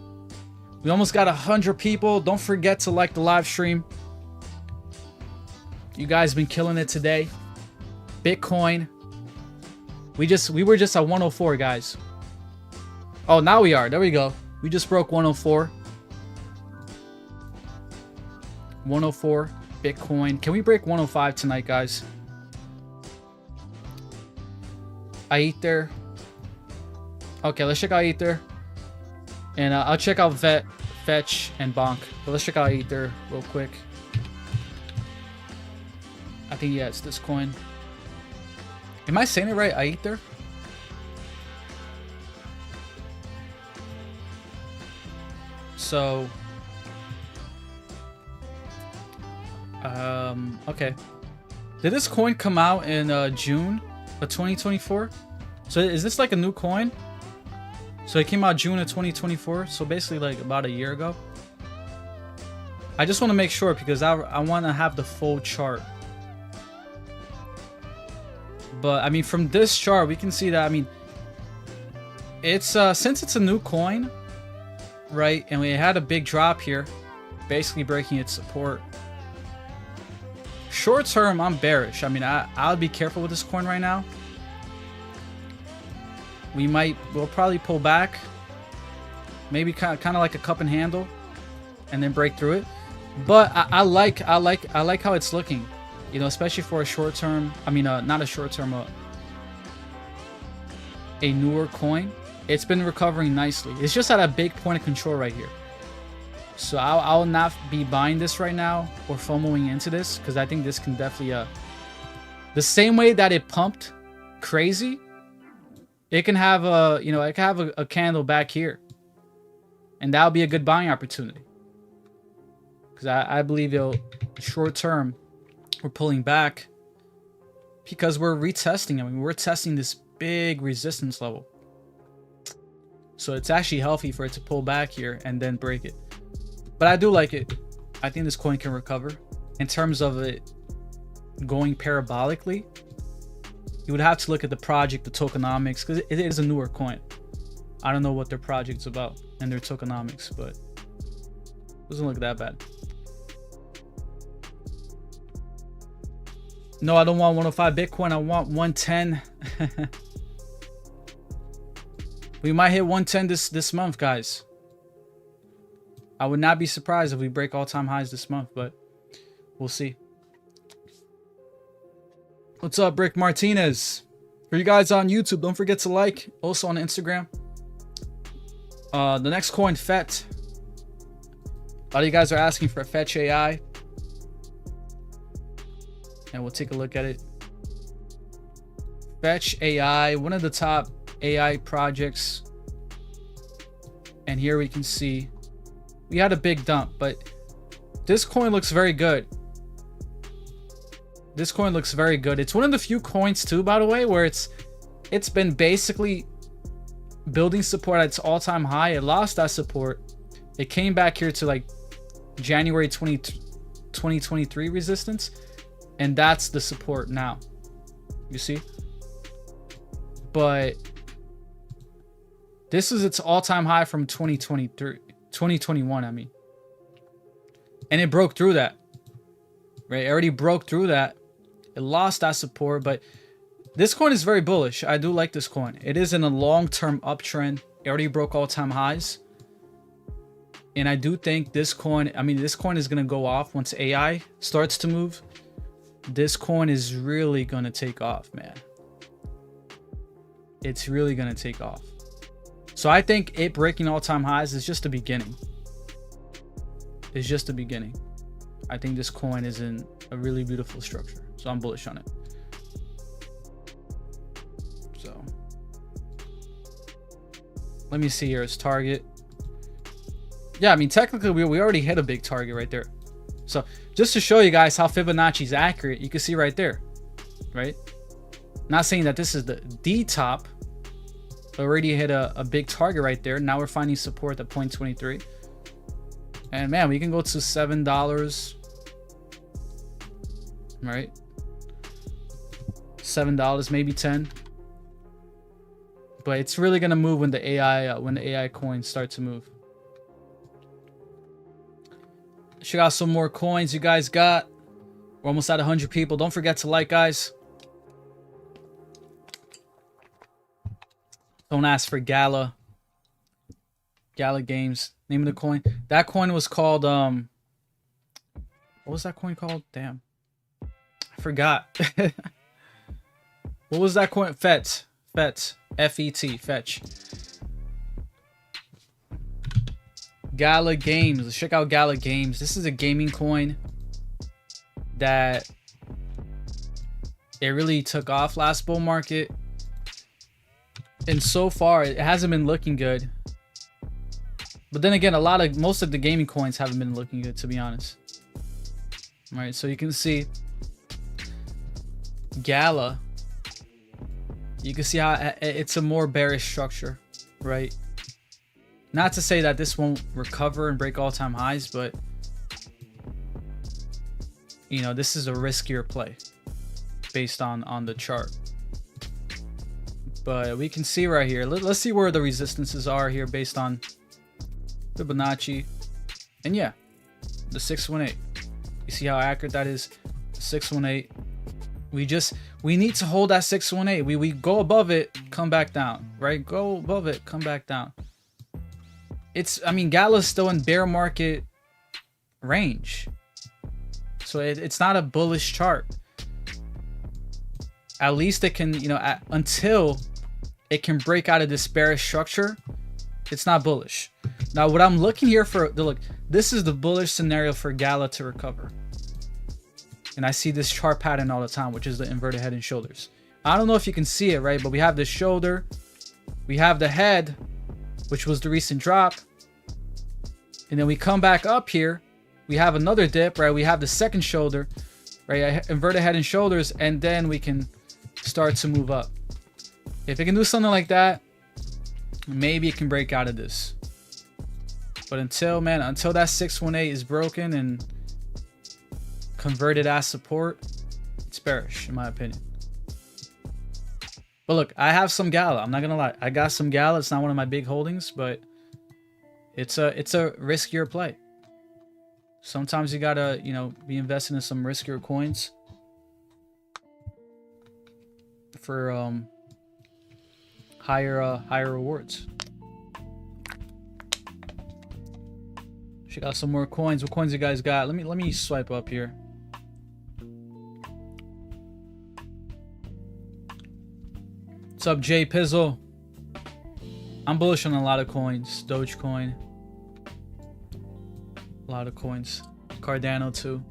We almost got 100 people. Don't forget to like the live stream. You guys been killing it today. Bitcoin. We were just at 104, guys. Oh, now we are. There we go. We just broke 104. 104 Bitcoin. Can we break 105 tonight, guys? Ether. Okay, let's check out Ether. And I'll check out Fetch and Bonk. But let's check out Ether real quick. I think, yeah, it's this coin. Am I saying it right? Ether? So, okay. Did this coin come out in June of 2024? So is this like a new coin? So it came out June of 2024. So basically like about a year ago. I just want to make sure because I want to have the full chart. But I mean, from this chart, we can see that, I mean, it's since it's a new coin, right? And we had a big drop here, basically breaking its support. Short term, I'm bearish. I mean, I'll be careful with this coin right now. We'll probably pull back, maybe kind of like a cup and handle, and then break through it. But I like how it's looking, you know, especially for a short term. I mean, not a short term, a newer coin. It's been recovering nicely. It's just at a big point of control right here. So I'll not be buying this right now or FOMOing into this because I think this can definitely, the same way that it pumped crazy, it can have a, you know, it can have a candle back here, and that'll be a good buying opportunity. Because I believe it'll, short term, we're pulling back because we're retesting. I mean, we're testing this big resistance level. So it's actually healthy for it to pull back here and then break it. But I do like it. I think this coin can recover. In terms of it going parabolically, you would have to look at the project, the tokenomics, because it is a newer coin. I don't know what their project's about and their tokenomics, but it doesn't look that bad. No, I don't want 105 Bitcoin. I want 110. We might hit 110 this month, guys. I would not be surprised if we break all-time highs this month, but we'll see. What's up, Brick Martinez? For you guys on YouTube, don't forget to like. Also on Instagram. The next coin, FET. A lot of you guys are asking for Fetch AI. And we'll take a look at it. Fetch AI, one of the top AI projects. And here we can see we had a big dump, but this coin looks very good. This coin looks very good. It's one of the few coins too, by the way, where it's been basically building support at its all-time high. It lost that support. It came back here to like January 2023 resistance, and that's the support now. You see? But this is its all-time high from 2021, I mean. And it broke through that. Right? It already broke through that. It lost that support, but this coin is very bullish. I do like this coin. It is in a long-term uptrend. It already broke all-time highs. And I do think this coin, I mean, this coin is going to go off once AI starts to move. This coin is really going to take off, man. It's really going to take off. So I think it breaking all-time highs is just the beginning. It's just the beginning. I think this coin is in a really beautiful structure. So I'm bullish on it. So let me see here. Its target. Yeah, I mean, technically we already hit a big target right there. So just to show you guys how Fibonacci is accurate, you can see right there, right? Not saying that this is the top. Already hit a big target right there. Now we're finding support at 0.23. And man, we can go to $7. Right? $7, maybe 10. But it's really gonna move when the AI coins start to move. Check out some more coins you guys got. We're almost at 100 people. Don't forget to like, guys. Don't ask for Gala Games. Name of the coin. That coin was called what was that coin called? Damn. I forgot. What was that coin? Fetch. F-E-T. Fetch. Gala Games. Let's check out Gala Games. This is a gaming coin that it really took off last bull market. And so far, it hasn't been looking good. But then again, most of the gaming coins haven't been looking good, to be honest. All right, so you can see Gala. You can see how it's a more bearish structure, right? Not to say that this won't recover and break all-time highs, but you know, this is a riskier play based on the chart. But we can see right here. Let's see where the resistances are here based on Fibonacci. And yeah, the 618. You see how accurate that is? 618. We need to hold that 618. We go above it, come back down, right? Go above it, come back down. I mean, Gala's still in bear market range. So it's not a bullish chart. At least it can, you know, until it can break out of this bearish structure, it's not bullish. Now, what I'm looking here for, look, this is the bullish scenario for Gala to recover. And I see this chart pattern all the time, which is the inverted head and shoulders. I don't know if you can see it, right? But we have the shoulder. We have the head, which was the recent drop. And then we come back up here. We have another dip, right? We have the second shoulder, right? Inverted head and shoulders. And then we can start to move up. If it can do something like that, maybe it can break out of this. But until that 618 is broken and converted as support, it's bearish in my opinion. But look, I have some Gala. I'm not gonna lie. I got some Gala. It's not one of my big holdings, but it's a riskier play. Sometimes you gotta, you know, be invested in some riskier coins for higher rewards. Check out some more coins. What coins you guys got? Let me swipe up here. What's up, Jay Pizzle? I'm bullish on a lot of coins. Dogecoin. A lot of coins. Cardano too.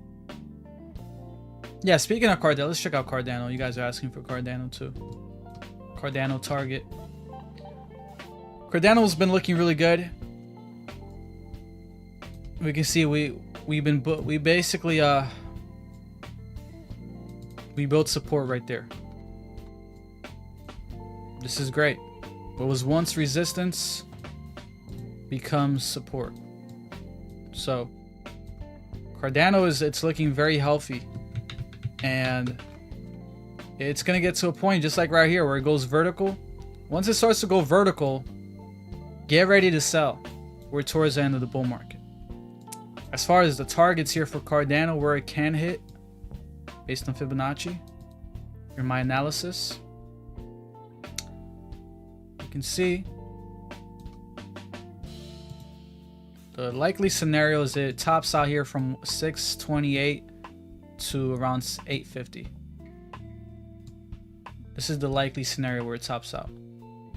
Yeah, speaking of Cardano, let's check out Cardano. You guys are asking for Cardano too. Cardano target. Cardano's been looking really good. We can see we basically We built support right there. This is great. What was once resistance becomes support. So Cardano it's looking very healthy, and it's gonna get to a point just like right here where it goes vertical. Once it starts to go vertical, get ready to sell. We're towards the end of the bull market. As far as the targets here for Cardano, where it can hit based on Fibonacci, in my analysis, you can see the likely scenario is it tops out here from 628 to around 850. This is the likely scenario where it tops out.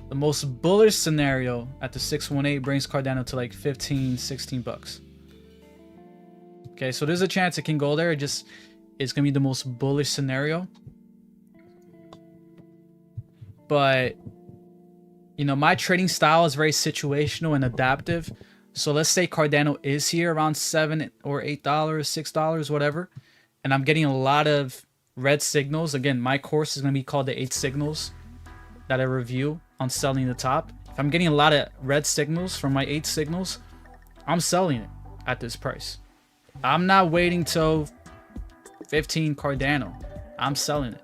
The most bullish scenario at the 618 brings Cardano to like 15, 16 bucks. Okay, so there's a chance it can go there. It's gonna be the most bullish scenario. But you know, my trading style is very situational and adaptive. So let's say Cardano is here around $7 or $8, $6, whatever, and I'm getting a lot of red signals. Again, my course is going to be called the 8 signals that I review on selling the top. If I'm getting a lot of red signals from my 8 signals, I'm selling it at this price. I'm not waiting till 15 Cardano. I'm selling it.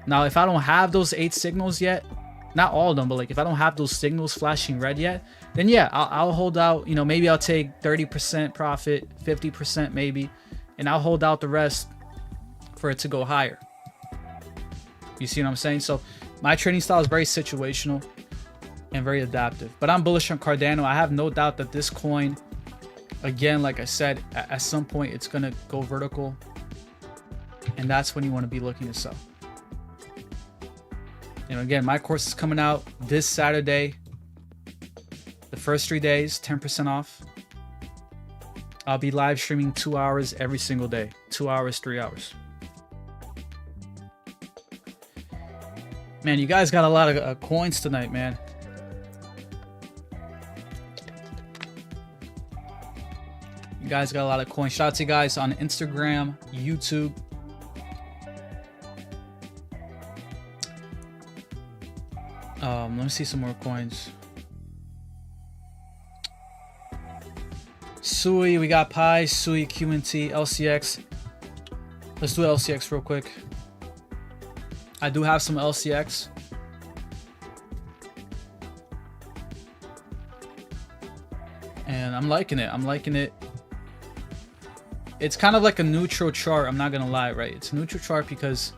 Now, if I don't have those 8 signals yet, not all of them, but like if I don't have those signals flashing red yet, then yeah, I'll hold out. You know, maybe I'll take 30% profit, 50% maybe, and I'll hold out the rest for it to go higher. You see what I'm saying? So my trading style is very situational and very adaptive. But I'm bullish on Cardano. I have no doubt that this coin, again, like I said, at some point it's gonna go vertical, and that's when you want to be looking to sell. You know, again, my course is coming out this Saturday. The first 3 days, 10% off. I'll be live streaming 2 hours every single day. 2 hours, 3 hours. Man, you guys got a lot of coins tonight, man. You guys got a lot of coins. Shout out to you guys on Instagram, YouTube. Let me see some more coins. Sui, we got Pi, Sui, QNT, LCX. Let's do LCX real quick. I do have some LCX. And I'm liking it. I'm liking it. It's kind of like a neutral chart. I'm not going to lie, right? It's a neutral chart because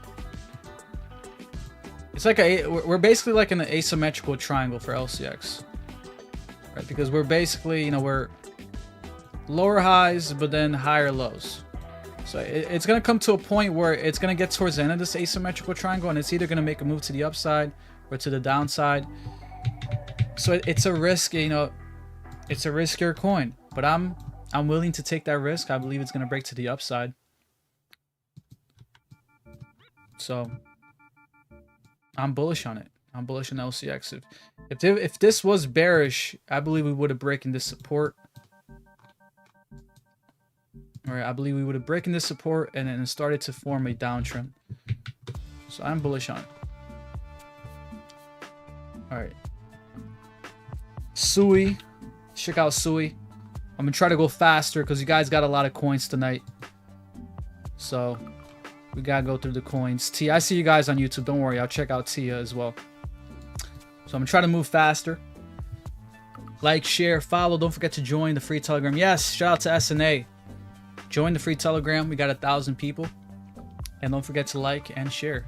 it's like we're basically like in an asymmetrical triangle for LCX. Right? Because we're basically, you know, we're lower highs, but then higher lows. So it's going to come to a point where it's going to get towards the end of this asymmetrical triangle, and it's either going to make a move to the upside or to the downside. So it's a risk, you know, it's a riskier coin, but I'm willing to take that risk. I believe it's going to break to the upside. So I'm bullish on it. I'm bullish on LCX. If this was bearish, I believe we would have broken this support. All right, I believe we would have broken this support and then started to form a downtrend. So I'm bullish on it. All right. Sui. Check out Sui. I'm going to try to go faster because you guys got a lot of coins tonight. So we got to go through the coins. T, I see you guys on YouTube. Don't worry. I'll check out Tia as well. So I'm going to try to move faster. Like, share, follow. Don't forget to join the free Telegram. Yes, shout out to SNA. Join the free Telegram. We got 1,000 people. And don't forget to like and share.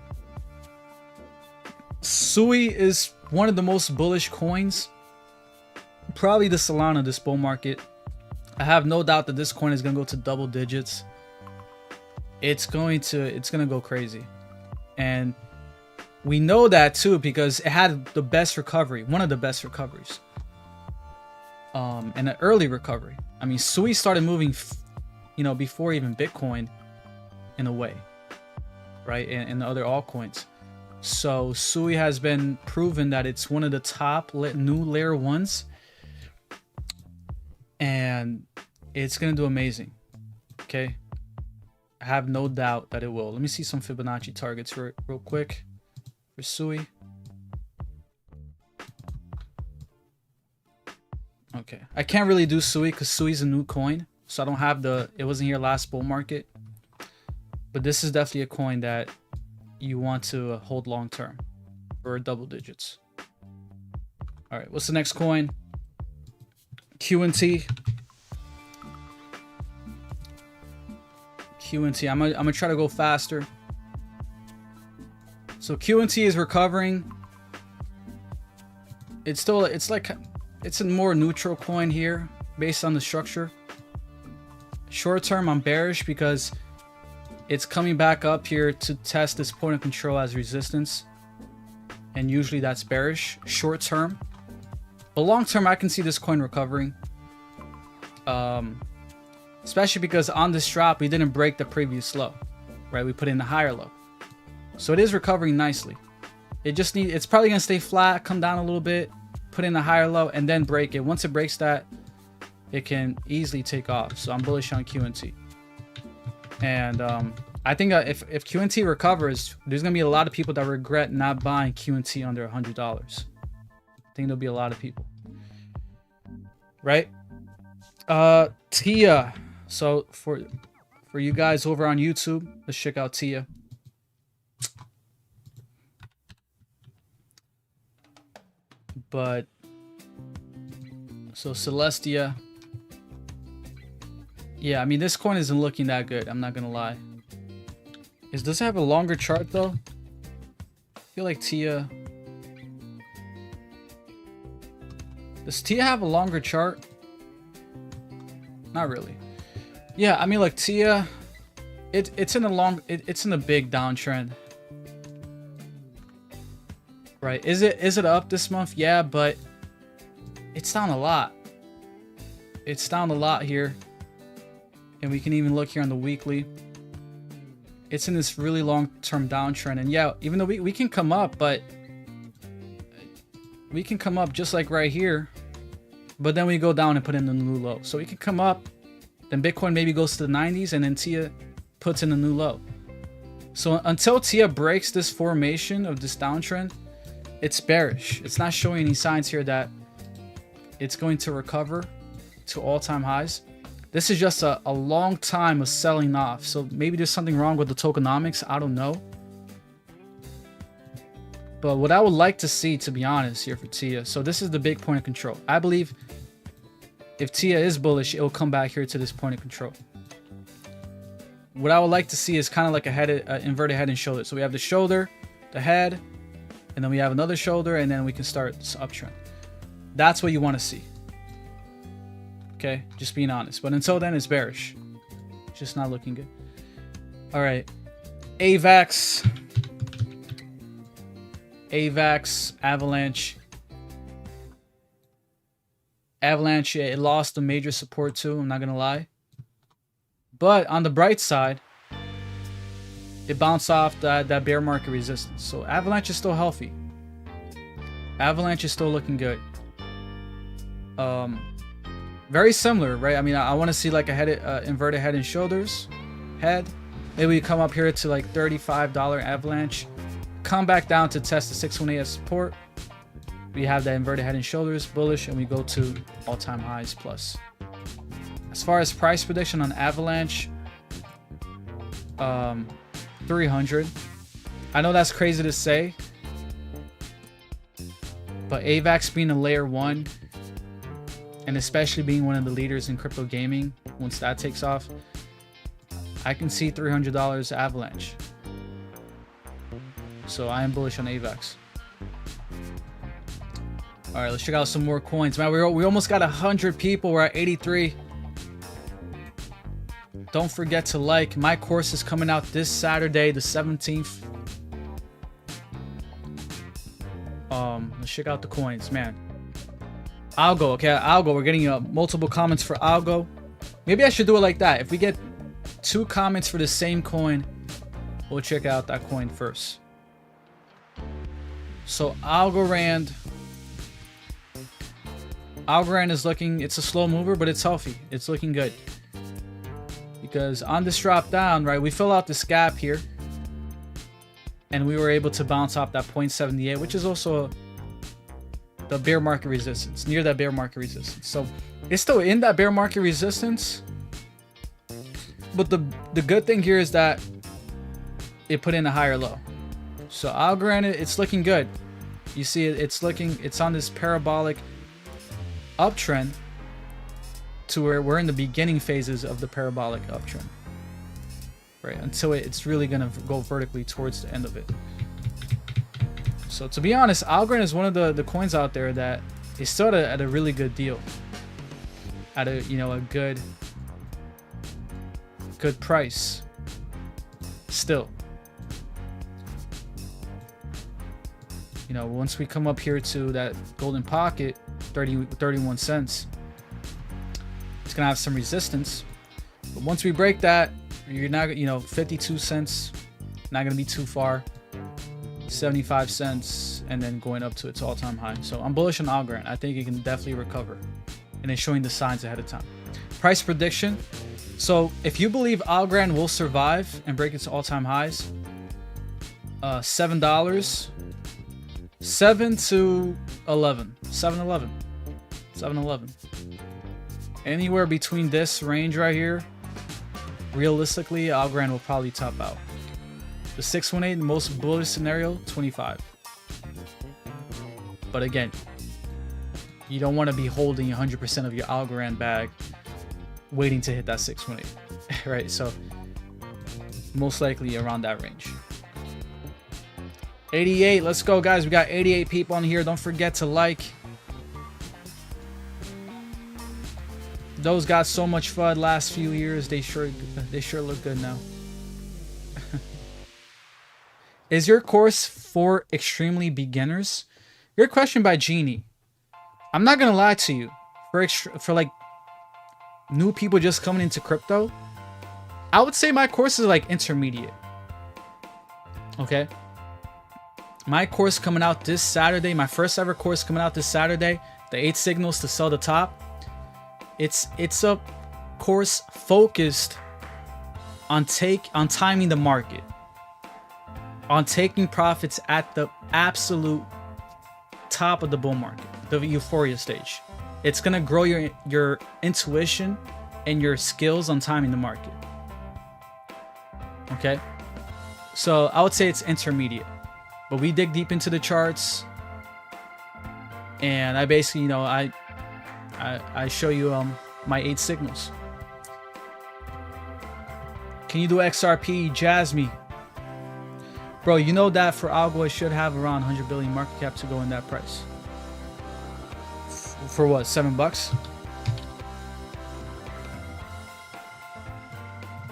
Sui is one of the most bullish coins. Probably the Solana this bull market. I have no doubt that this coin is going to go to double digits. It's going to go crazy. And we know that too because it had the best recovery, one of the best recoveries. And an early recovery. I mean, Sui started moving, you know, before even Bitcoin in a way, right? And the other altcoins. So Sui has been proven that it's one of the top new layer ones. And it's going to do amazing. Okay. I have no doubt that it will. Let me see some Fibonacci targets real quick for Sui. Okay, I can't really do Sui because Sui's a new coin, so I don't have the, it wasn't here last bull market. But this is definitely a coin that you want to hold long term for double digits. All right, what's the next coin? QNT. QNT. I'm gonna try to go faster. So QNT is recovering. It's still, it's a more neutral coin here based on the structure. Short term, I'm bearish because it's coming back up here to test this point of control as resistance, and usually that's bearish short term. But long term, I can see this coin recovering, especially because on this drop we didn't break the previous low, right? We put in the higher low, so it is recovering nicely. It just needs, it's probably gonna stay flat, come down a little bit, put in the higher low, and then break it. Once it breaks that, it can easily take off. So I'm bullish on QNT. And I think if QNT recovers, there's gonna be a lot of people that regret not buying QNT under $100. I think there'll be a lot of people, right? Tia. So for you guys over on YouTube, let's check out Tia. But so Celestia, yeah, I mean, this coin isn't looking that good, I'm not gonna lie. Does it have a longer chart though? I feel like Tia, does Tia have a longer chart? Not really. Yeah, I mean, like Tia, it's in a long, it's in a big downtrend. Right, is it up this month? Yeah, but it's down a lot. It's down a lot here, and we can even look here on the weekly. It's in this really long-term downtrend, and yeah, even though we can come up, but we can come up just like right here, but then we go down and put in the new low. So we can come up, then Bitcoin maybe goes to the 90s, and then Tia puts in a new low. So until Tia breaks this formation of this downtrend, it's bearish. It's not showing any signs here that it's going to recover to all-time highs. This is just a long time of selling off. So maybe there's something wrong with the tokenomics. I don't know. But what I would like to see, to be honest, here for Tia. So this is the big point of control. I believe if Tia is bullish, it will come back here to this point of control. What I would like to see is kind of like a inverted head and shoulder. So we have the shoulder, the head, and then we have another shoulder, and then we can start this uptrend. That's what you want to see. Okay, just being honest. But until then, it's bearish. It's just not looking good. All right, AVAX, Avalanche. Avalanche, it lost a major support too, I'm not gonna lie. But on the bright side, it bounced off that bear market resistance. So Avalanche is still healthy. Avalanche is still looking good. Very similar, right? I mean, I want to see like a inverted head and shoulders. Head. Maybe we come up here to like $35 Avalanche. Come back down to test the 618 as support. We have that inverted head and shoulders, bullish, and we go to all-time highs plus. As far as price prediction on Avalanche, 300. I know that's crazy to say, but AVAX being a layer 1, and especially being one of the leaders in crypto gaming, once that takes off, I can see $300 Avalanche. So I am bullish on AVAX. All right, let's check out some more coins. Man, we almost got 100 people. We're at 83. Don't forget to like. My course is coming out this Saturday, the 17th. Let's check out the coins, man. Algo, okay, Algo. We're getting multiple comments for Algo. Maybe I should do it like that. If we get 2 comments for the same coin, we'll check out that coin first. So Algorand is looking, it's a slow mover, but it's healthy. It's looking good. We because on this drop down, right, we fill out this gap here, and we were able to bounce off that 0.78, which is also the bear market resistance, near that bear market resistance. So it's still in that bear market resistance, but the good thing here is that it put in a higher low. So Algorand, it's looking good. You see it's on this parabolic uptrend to where we're in the beginning phases of the parabolic uptrend, right? Until it's really gonna go vertically towards the end of it. So to be honest, Algorand is one of the coins out there that is still at a really good deal, at a a good price still. Once we come up here to that golden pocket, 31 cents, it's gonna have some resistance. But once we break that, you're not 52 cents, not gonna be too far. 75 cents, and then going up to its all-time high. So I'm bullish on Algorand. I think it can definitely recover, and it's showing the signs ahead of time. Price prediction. So if you believe Algorand will survive and break its all-time highs, $7, 7 to 11, 7-11, anywhere between this range right here. Realistically, Algorand will probably top out. The 618, the most bullish scenario, 25. But again, you don't want to be holding 100% of your Algorand bag waiting to hit that 618, right? So most likely around that range. 88, let's go, guys. We got 88 people on here. Don't forget to like. Those got so much FUD last few years. They sure look good now. Is your course for extremely beginners? Good question by Genie. I'm not gonna lie to you. For like new people just coming into crypto, I would say my course is like intermediate. Okay. My course coming out this Saturday, my first ever course coming out this Saturday, the 8 signals to sell the top. It's a course focused on timing the market, on taking profits at the absolute top of the bull market, the euphoria stage. It's gonna grow your intuition and your skills on timing the market. Okay, so I would say it's intermediate, but we dig deep into the charts, and I basically, I show you my 8 signals. Can you do XRP, Jasmy? Bro, you know that for Algo, it should have around 100 billion market cap to go in that price. For what, $7?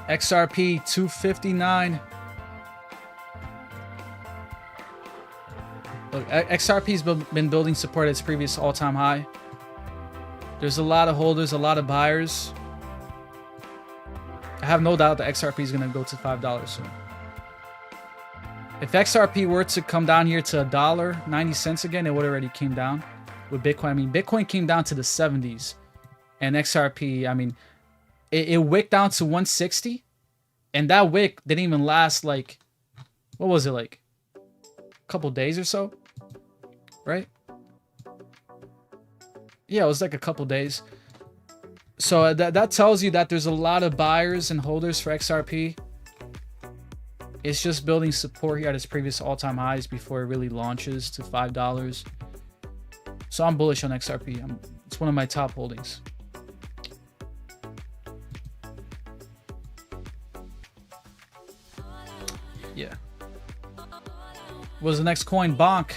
XRP 259. Look, XRP's been building support at its previous all-time high. There's a lot of holders, a lot of buyers. I have no doubt that XRP is going to go to $5 soon. If XRP were to come down here to $1.90 again, it would already came down with Bitcoin. I mean, Bitcoin came down to the 70s, and XRP, I mean, it wicked down to 160, and that wick didn't even last like, what was it, like a couple days or so, right? Yeah, it was like a couple days. So that tells you that there's a lot of buyers and holders for XRP. It's just building support here at its previous all-time highs before it really launches to $5. So I'm bullish on XRP. It's one of my top holdings. Yeah. What's the next coin? Bonk.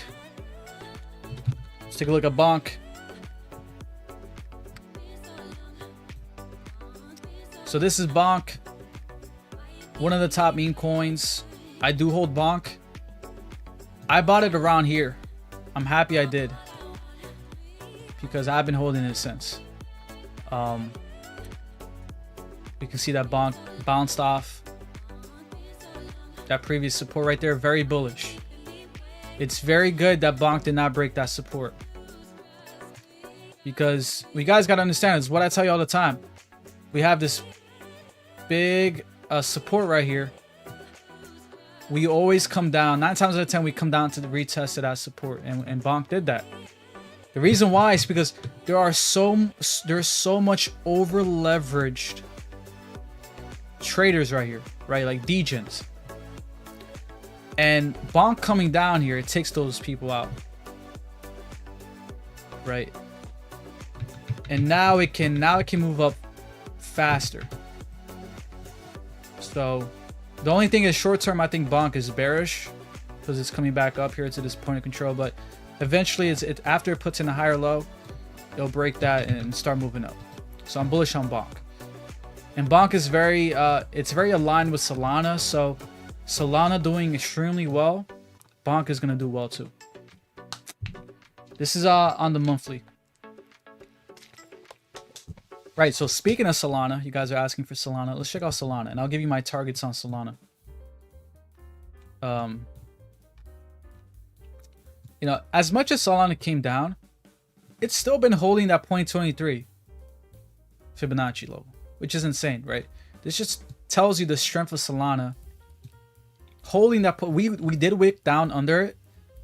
Let's take a look at Bonk. So this is Bonk. One of the top meme coins. I do hold Bonk. I bought it around here. I'm happy I did, because I've been holding it since. You can see that Bonk bounced off that previous support right there. Very bullish. It's very good that Bonk did not break that support, because we guys got to understand, is what I tell you all the time. We have this big support right here, we always come down. 9 times out of 10, we come down to the retest of that support, and Bonk did that. The reason why is because there's so much over leveraged traders right here, right? Like Djens. And Bonk coming down here, it takes those people out, right? And now it can move up faster. So the only thing is short term, I think Bonk is bearish because it's coming back up here to this point of control. But eventually, after it puts in a higher low, it'll break that and start moving up. So I'm bullish on Bonk. And Bonk is very aligned with Solana. So Solana doing extremely well, Bonk is gonna do well too. This is on the monthly. Right, so speaking of Solana, you guys are asking for Solana. Let's check out Solana, and I'll give you my targets on Solana. You know, as much as Solana came down, it's still been holding that 0.23 Fibonacci level, which is insane, right? This just tells you the strength of Solana. Holding that, we did wick down under it,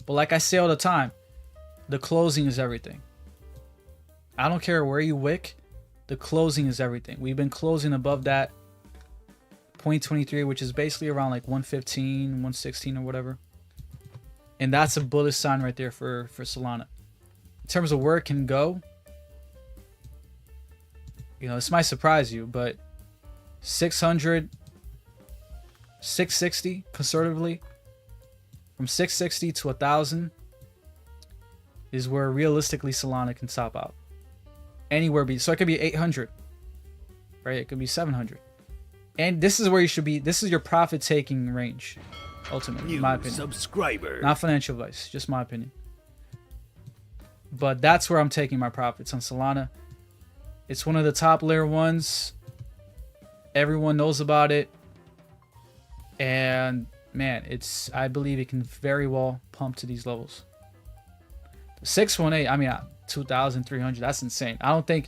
but like I say all the time, the closing is everything. I don't care where you wick, the closing is everything. We've been closing above that 0.23, which is basically around like 115, 116 or whatever. And that's a bullish sign right there for Solana. In terms of where it can go, you know, this might surprise you, but 600, 660 conservatively, from 660 to 1,000 is where realistically Solana can top out. Anywhere so it could be 800, right? It could be 700, and this is where you should be. This is your profit taking range, ultimately, in my opinion. Subscriber. Not financial advice, just my opinion. But that's where I'm taking my profits on Solana. It's one of the top layer ones. Everyone knows about it, and man, I believe it can very well pump to these levels. 618. I mean, 2,300. That's insane. I don't think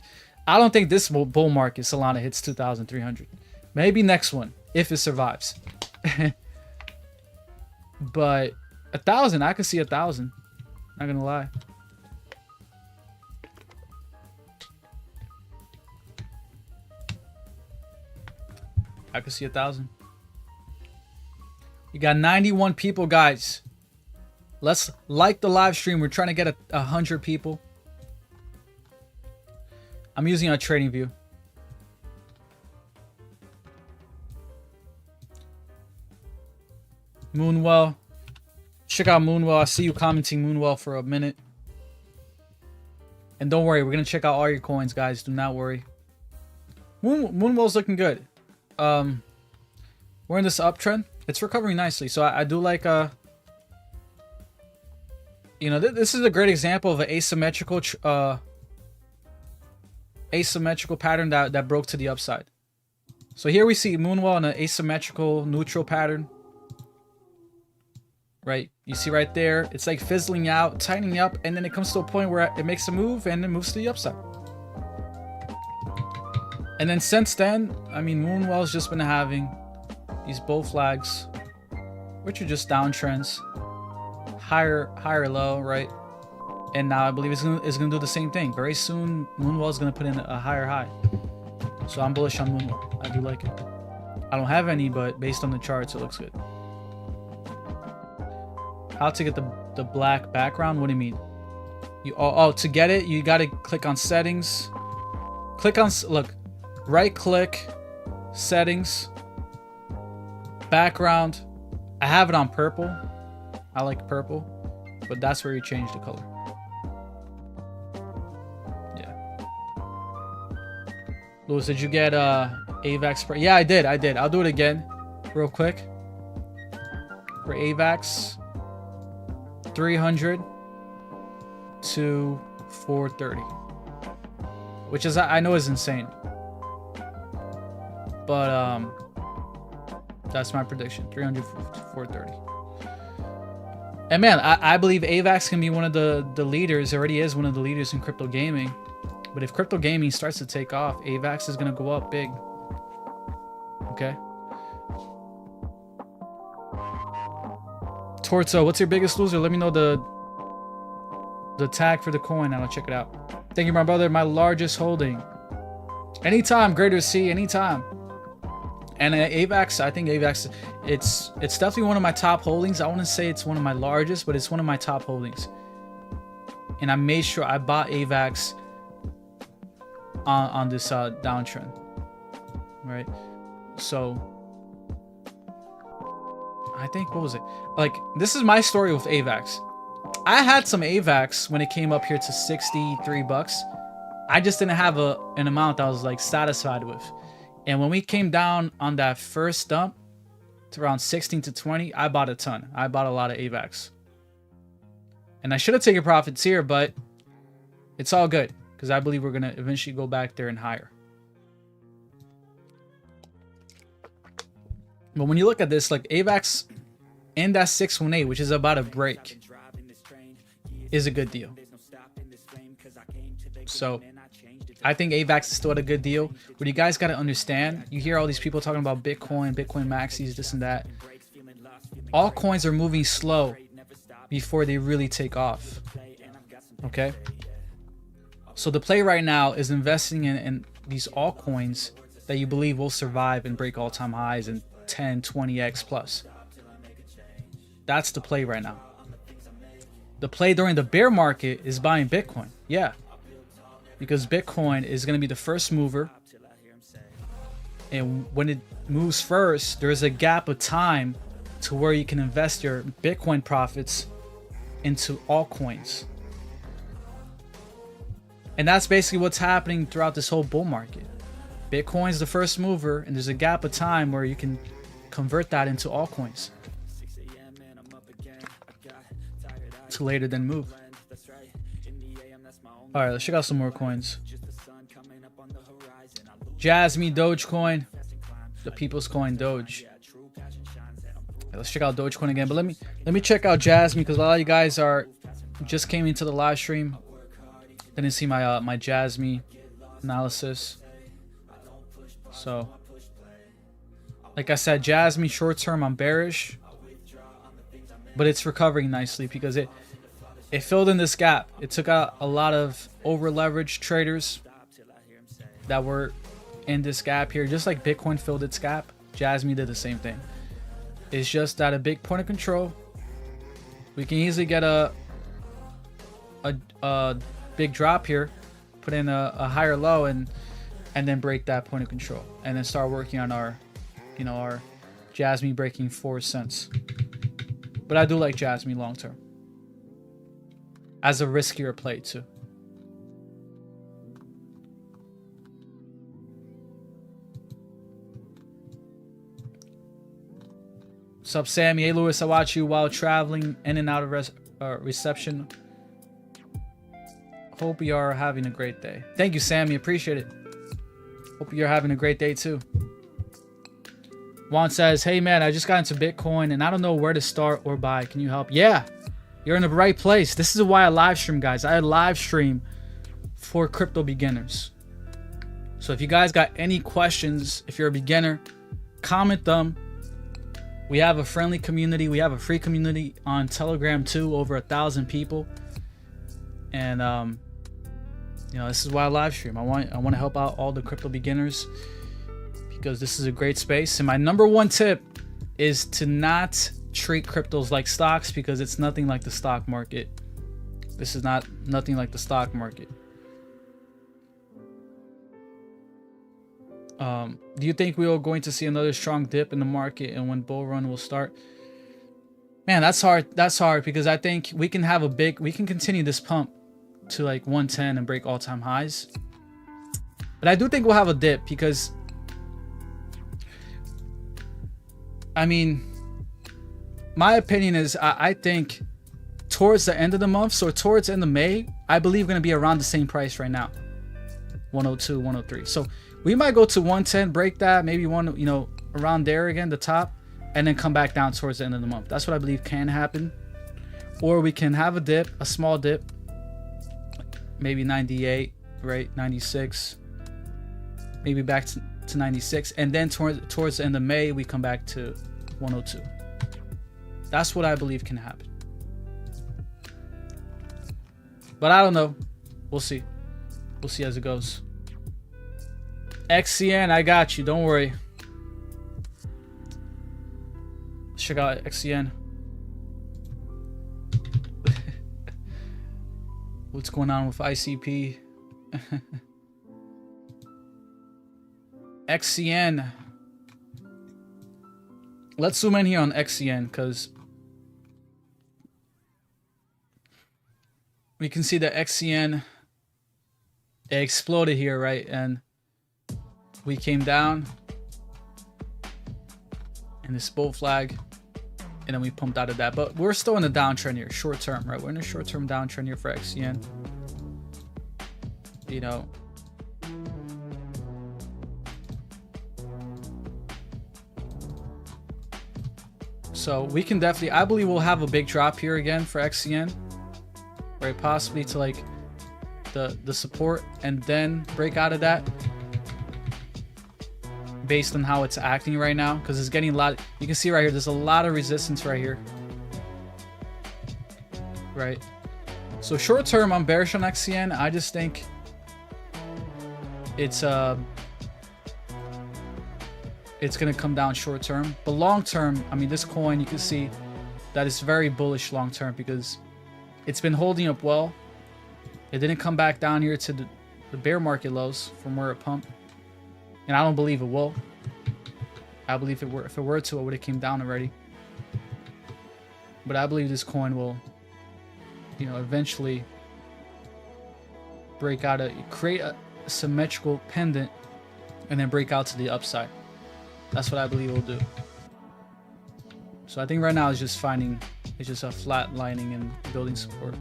this bull market Solana hits 2,300. Maybe next one if it survives. But 1,000, I could see 1,000. Not gonna lie. I could see 1,000. You got 91 people, guys. Let's like the live stream. We're trying to get 100 people. I'm using a trading view. Moonwell. Check out Moonwell. I see you commenting Moonwell for a minute. And don't worry, we're going to check out all your coins, guys. Do not worry. Moonwell's looking good. We're in this uptrend. It's recovering nicely. So I do like... you know, this is a great example of an asymmetrical... asymmetrical pattern that broke to the upside. So here we see Moonwell in an asymmetrical neutral pattern, right? You see right there, it's like fizzling out, tightening up, and then it comes to a point where it makes a move and it moves to the upside. And then since then, I mean, Moonwell's just been having these bull flags, which are just downtrends, higher low, right? And now I believe it's gonna do the same thing. Very soon, Moonwell is gonna put in a higher high. So I'm bullish on Moonwell. I do like it. I don't have any, but based on the charts, it looks good. How to get the black background? What do you mean? To get it, you gotta click on settings. Look, right click, settings, background. I have it on purple. I like purple, but that's where you change the color. Louis, did you get AVAX? Yeah, I did. I'll do it again real quick. For AVAX, 300 to 430. Which is, I know is insane. But that's my prediction. 300 to 430. And man, I believe AVAX can be one of the leaders. It already is one of the leaders in crypto gaming. But if crypto gaming starts to take off, AVAX is going to go up big. Okay. Torto, what's your biggest loser? Let me know the tag for the coin and I'll check it out. Thank you, my brother. My largest holding. Anytime, Greater C, anytime. And AVAX, I think AVAX, it's definitely one of my top holdings. I want to say it's one of my largest, but it's one of my top holdings. And I made sure I bought AVAX on this downtrend, right? So I think, what was it? Like, this is my story with AVAX. I had some AVAX when it came up here to 63 bucks. I just didn't have an amount I was like satisfied with. And when we came down on that first dump to around 16 to 20, I bought a ton. I bought a lot of AVAX. And I should have taken profits here, but it's all good because I believe we're going to eventually go back there and higher. But when you look at this, like AVAX in that 618, which is about a break, is a good deal. So I think AVAX is still at a good deal. But you guys got to understand, you hear all these people talking about Bitcoin, Bitcoin maxis, this and that. All coins are moving slow before they really take off. Okay? So the play right now is investing in these altcoins that you believe will survive and break all-time highs and 10, 20x plus. That's the play right now. The play during the bear market is buying Bitcoin. Yeah. Because Bitcoin is going to be the first mover. And when it moves first, there's a gap of time to where you can invest your Bitcoin profits into altcoins. And that's basically what's happening throughout this whole bull market. Bitcoin's the first mover, and there's a gap of time where you can convert that into altcoins to later then move. All right, let's check out some more coins. Jasmy, Dogecoin, the people's coin, Doge. Okay, let's check out Dogecoin again, but let me check out Jasmy because a lot of you guys just came into the live stream. Didn't see my my Jasmy analysis. So, like I said, Jasmy short term I'm bearish, but it's recovering nicely because it filled in this gap. It took out a lot of over leveraged traders that were in this gap here, just like Bitcoin filled its gap. Jasmy did the same thing. It's just at a big point of control. We can easily get a big drop here, put in a higher low, and then break that point of control, and then start working on our, our Jasmy breaking 4 cents. But I do like Jasmy long term as a riskier play too. What's up, Sammy? Hey, Lewis, I watch you while traveling in and out of reception. Hope you are having a great day. Thank you, Sammy. Appreciate it. Hope you're having a great day too. Juan says, hey man, I just got into Bitcoin and I don't know where to start or buy. Can you help? Yeah, you're in the right place. This is why I live stream, guys. I live stream for crypto beginners. So if you guys got any questions, if you're a beginner, comment them. We have a friendly community. We have a free community on Telegram too, over 1,000 people. And this is why I live stream. I want to help out all the crypto beginners because this is a great space. And my number one tip is to not treat cryptos like stocks because it's nothing like the stock market. This is nothing like the stock market. Do you think we are going to see another strong dip in the market and when bull run will start? Man, that's hard. That's hard because I think we can continue this pump to like 110 and break all-time highs. But I do think we'll have a dip because, I mean, my opinion is I think towards the end of the month, so towards the end of May, I believe we're going to be around the same price right now. 102, 103. So we might go to 110, break that, maybe around there again, the top, and then come back down towards the end of the month. That's what I believe can happen. Or we can have a dip, a small dip, maybe 98, right? 96, maybe back to 96, and then towards the end of May we come back to 102. That's what I believe can happen. But I don't know. We'll see. We'll see as it goes. XCN, I got you. Don't worry. Let's check out XCN. What's going on with ICP? XCN. Let's zoom in here on XCN because we can see that XCN, it exploded here, right? And we came down in this bull flag, and then we pumped out of that. But we're still in a downtrend here, short term, right? We're in a short term downtrend here for XCN. You know, so we can definitely, I believe we'll have a big drop here again for XCN, right? Possibly to like the support and then break out of that based on how it's acting right now, because it's getting a lot. You can see right here, there's a lot of resistance right here, right? So short term, I'm bearish on XCN. I just think it's gonna come down short term, but long term, I mean, this coin, you can see that it's very bullish long term because it's been holding up well. It didn't come back down here to the bear market lows from where it pumped, and I don't believe it will. I believe if it were to, it would have came down already. But I believe this coin will, you know, eventually break out, create a symmetrical pendant, and then break out to the upside. That's what I believe it will do. So I think right now it's just a flat lining and building support.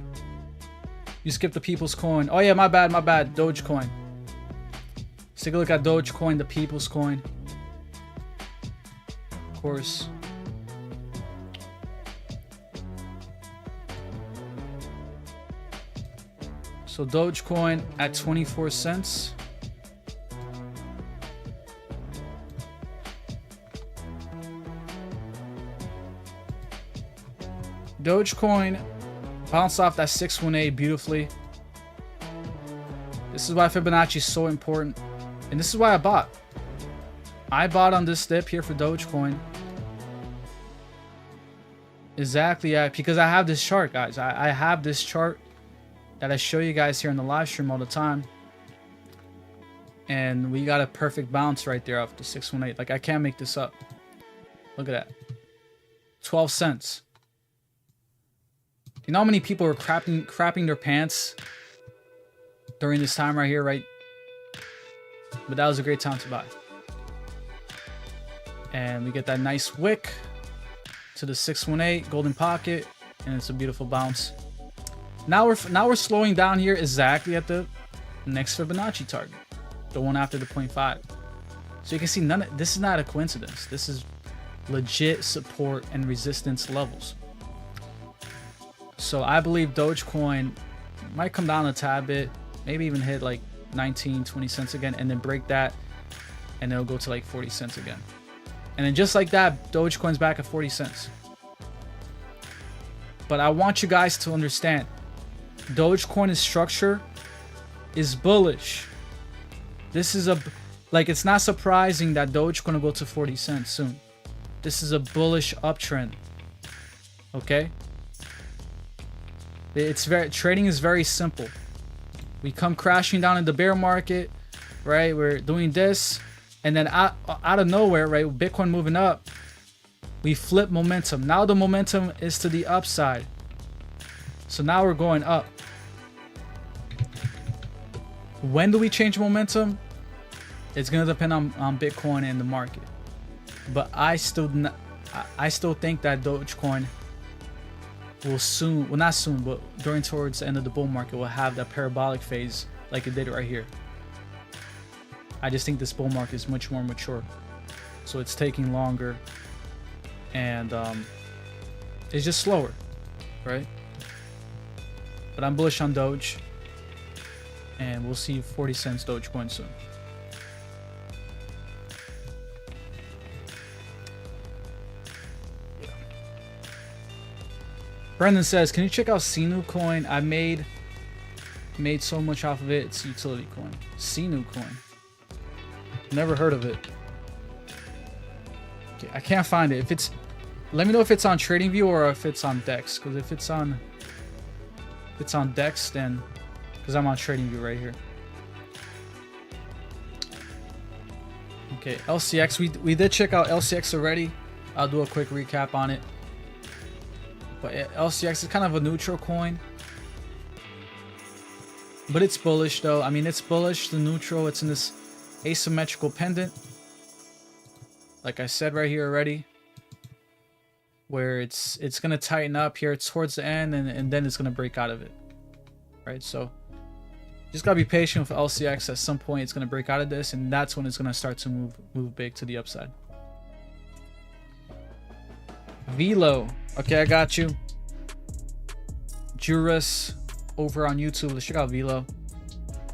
You skipped the people's coin. Oh yeah, my bad. Dogecoin. Let's take a look at Dogecoin, the people's coin. Of course. So Dogecoin at 24 cents. Dogecoin bounced off that 618 beautifully. This is why Fibonacci is so important. And this is why I bought. I bought on this dip here for Dogecoin. Exactly, yeah, because I have this chart, guys. I have this chart that I show you guys here in the live stream all the time. And we got a perfect bounce right there off the 618. Like, I can't make this up. Look at that. 12 cents. You know how many people were crapping their pants during this time right here, right? But that was a great time to buy. And we get that nice wick to the 618 golden pocket, and it's a beautiful bounce. Now we're slowing down here exactly at the next Fibonacci target, the one after the 0.5. So you can see this is not a coincidence. This is legit support and resistance levels. So I believe Dogecoin might come down a tad bit, maybe even hit like 19, 20 cents again, and then break that, and it'll go to like 40 cents again. And then just like that, Dogecoin's back at 40 cents. But I want you guys to understand, Dogecoin's structure is bullish. This is it's not surprising that Dogecoin will go to 40 cents soon. This is a bullish uptrend. Okay? Trading is very simple. We come crashing down in the bear market, right? We're doing this, and then out of nowhere, right? Bitcoin moving up, we flip momentum. Now the momentum is to the upside. So now we're going up. When do we change momentum? It's gonna depend on Bitcoin and the market. But I still think that Dogecoin will soon, well, not soon, but towards the end of the bull market, will have that parabolic phase like it did right here. I just think this bull market is much more mature, so it's taking longer, and it's just slower, right? But I'm bullish on Doge, and we'll see 40 cents Dogecoin soon. Brendan says, can you check out Sinu coin? I made so much off of it. It's a utility coin. Sinu coin. Never heard of it. Okay, I can't find it. If it's, let me know if it's on TradingView or if it's on Dex. Because if it's on Dex, then because I'm on TradingView right here. Okay, LCX. We did check out LCX already. I'll do a quick recap on it. But LCX is kind of a neutral coin. But it's bullish though. I mean, it's bullish, the neutral. It's in this asymmetrical pendant. Like I said right here already. Where it's going to tighten up here towards the end and then it's going to break out of it. Right? So just got to be patient with LCX. At some point it's going to break out of this and that's when it's going to start to move big to the upside. Velo. Okay, I got you. Juris over on YouTube. Let's check out Velo.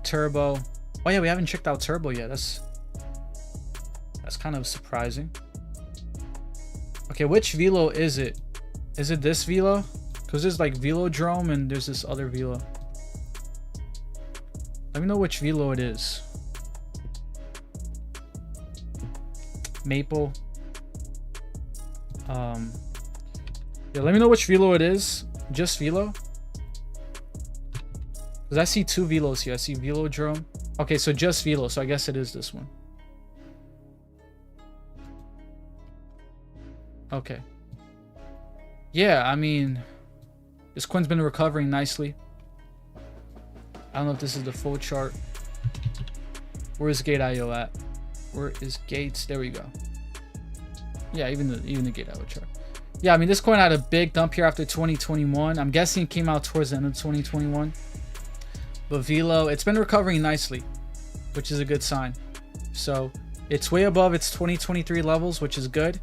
Turbo. Oh yeah, we haven't checked out Turbo yet. That's kind of surprising. Okay, which Velo is it? Is it this Velo? Because there's like Velodrome and there's this other Velo. Let me know which Velo it is. Maple. Yeah, let me know which Velo it is. Just Velo. Because I see two Velos here. I see Velodrome. Okay, so just Velo. So I guess it is this one. Okay. Yeah, I mean, this coin's been recovering nicely. I don't know if this is the full chart. Where is Gate.io at? Where is Gates? There we go. Yeah, even the Gate.io chart. Yeah, I mean, this coin had a big dump here after 2021. I'm guessing it came out towards the end of 2021. But Velo, it's been recovering nicely, which is a good sign. So it's way above its 2023 levels, which is good.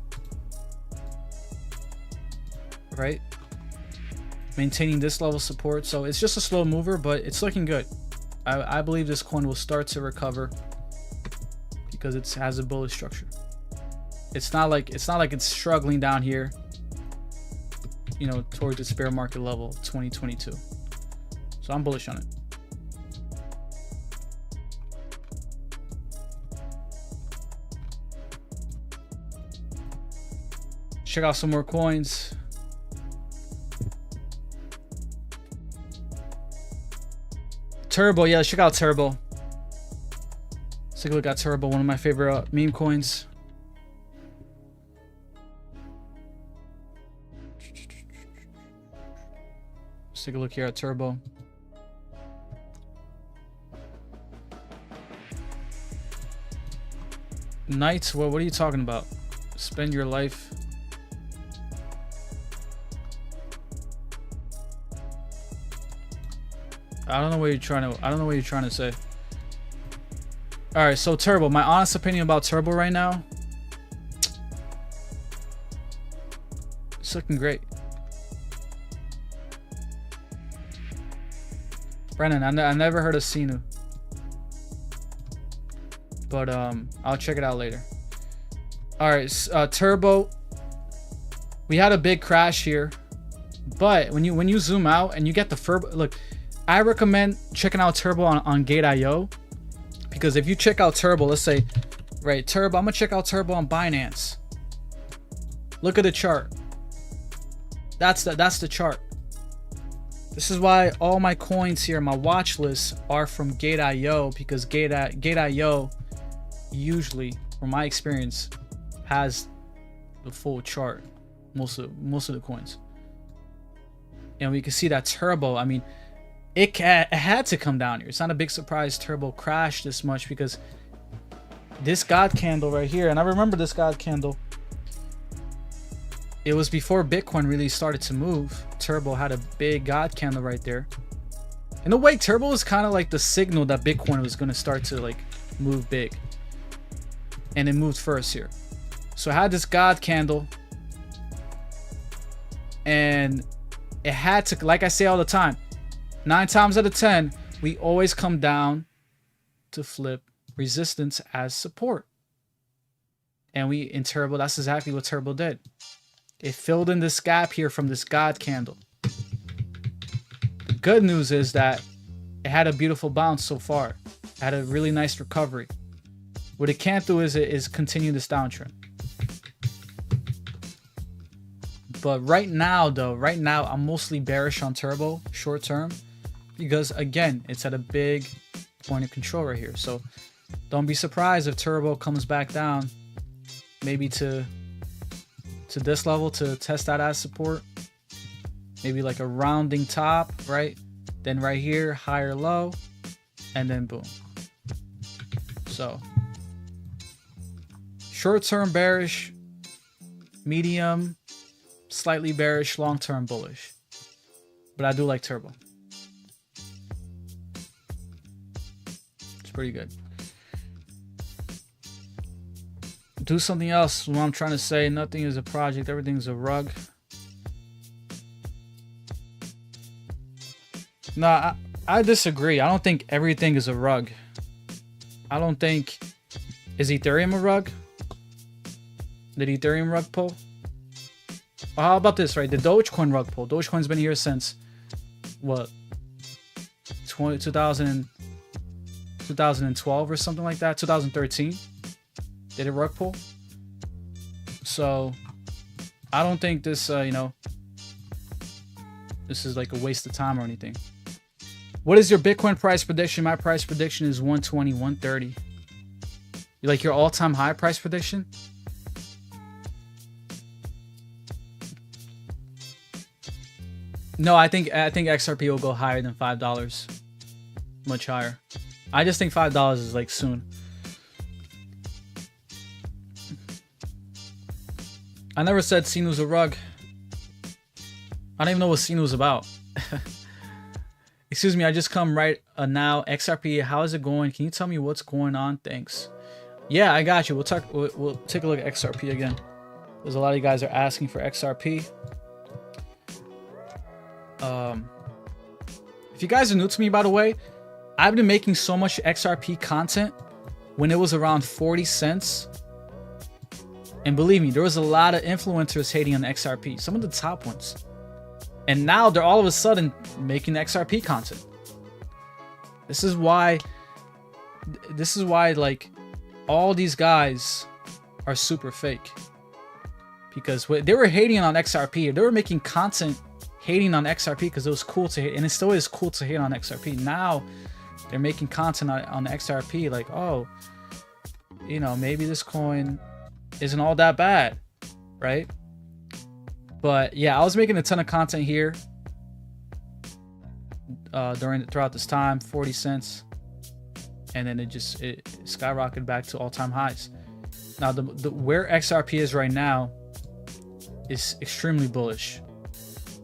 Right? Maintaining this level of support. So it's just a slow mover, but it's looking good. I believe this coin will start to recover because it has a bullish structure. It's not like it's struggling down here, you know, towards its bear market level 2022. So I'm bullish on it. Check out some more coins. Turbo, yeah, check out Turbo. Let's take a look at Turbo, one of my favorite meme coins. Let's take a look here at Turbo. Knights, what are you talking about? Spend your life. I don't know what you're trying to say. All right, so Turbo, my honest opinion about Turbo right now, it's looking great. Brennan, I never heard of Sinu, but I'll check it out later. All right, Turbo, we had a big crash here, but when you zoom out and you get the look, I recommend checking out Turbo on Gate.io, because if you check out Turbo, let's say, right, Turbo, I'm gonna check out Turbo on Binance. Look at the chart. That's the chart. This is why all my coins here, my watch list, are from Gate.io, because Gate.io usually, from my experience, has the full chart, most of the coins. And we can see that Turbo, I mean, it had to come down here. It's not a big surprise Turbo crashed this much, because this God candle right here, and I remember this God candle, it was before Bitcoin really started to move. Turbo had a big God candle right there. In a way, Turbo was kind of like the signal that Bitcoin was going to start to like move big, and it moved first here. So I had this God candle, and it had to, like I say all the time, 9 times out of 10, we always come down to flip resistance as support. And in Turbo, that's exactly what Turbo did. It filled in this gap here from this God candle. good news is that it had a beautiful bounce so far. It had a really nice recovery. What it can't do is continue this downtrend. But right now, I'm mostly bearish on Turbo short term because, again, it's at a big point of control right here. So don't be surprised if Turbo comes back down, maybe to this level to test that as support. Maybe like a rounding top, right? Then right here, higher low, and then boom. So short term bearish, medium, slightly bearish, long term bullish. But I do like Turbo. It's pretty good. Do something else. What I'm trying to say, nothing is a project, everything's a rug. No, I disagree. I don't think everything is a rug. I don't think... Is Ethereum a rug? Did Ethereum rug pull? Well, how about this, right? The Dogecoin rug pull. Dogecoin's been here since, what? 2012 or something like that? 2013? Did it rug pull? So, I don't think this, this is like a waste of time or anything. What is your Bitcoin price prediction? My price prediction is 120, 130. You like your all-time high price prediction? No, I think XRP will go higher than $5. Much higher. I just think $5 is like soon. I never said Sinu's a rug. I don't even know what Sinu's about. Excuse me, I just come right now. XRP, how is it going? Can you tell me what's going on? Thanks. Yeah, I got you. We'll take a look at XRP again. There's a lot of you guys are asking for XRP. If you guys are new to me, by the way, I've been making so much XRP content when it was around 40 cents. And believe me, there was a lot of influencers hating on XRP, some of the top ones. And now they're all of a sudden making XRP content. This is why like all these guys are super fake. Because they were hating on XRP, they were making content hating on XRP because it was cool to hate, and it still is cool to hate on XRP. Now they're making content on XRP like, oh, maybe this coin isn't all that bad, right? But yeah, I was making a ton of content here throughout this time, 40 cents, and then it skyrocketed back to all-time highs. Now where XRP is right now is extremely bullish,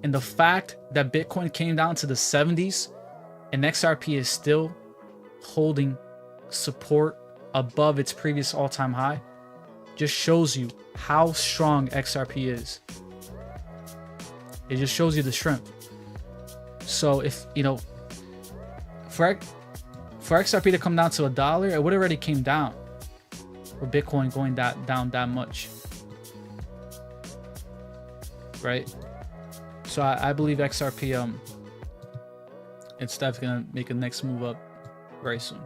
and the fact that Bitcoin came down to the 70s and XRP is still holding support above its previous all-time high just shows you how strong XRP is. It just shows you the strength. So if for XRP to come down to $1, it would already came down. For Bitcoin going down that much, right? So I believe XRP it's definitely gonna make a next move up very soon.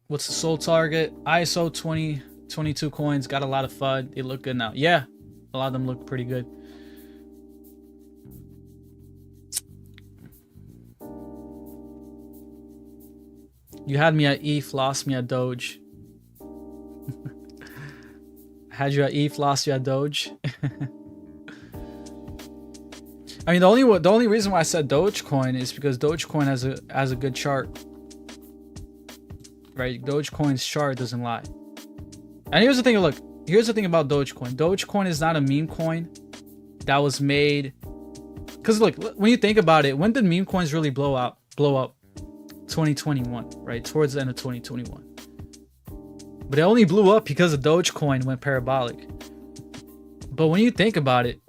What's the sold target? ISO 2022 coins. Got a lot of FUD. They look good now. Yeah, a lot of them look pretty good. You had me at ETH, lost me at Doge. Had you at ETH, lost you at Doge. I mean, the only reason why I said Dogecoin is because Dogecoin has a good chart. Right, Dogecoin's chart doesn't lie. And here's the thing, look, here's the thing about Dogecoin. Dogecoin is not a meme coin that was made, because look, when you think about it, when did meme coins really blow up? 2021, right? Towards the end of 2021. But it only blew up because of Dogecoin went parabolic. But when you think about it,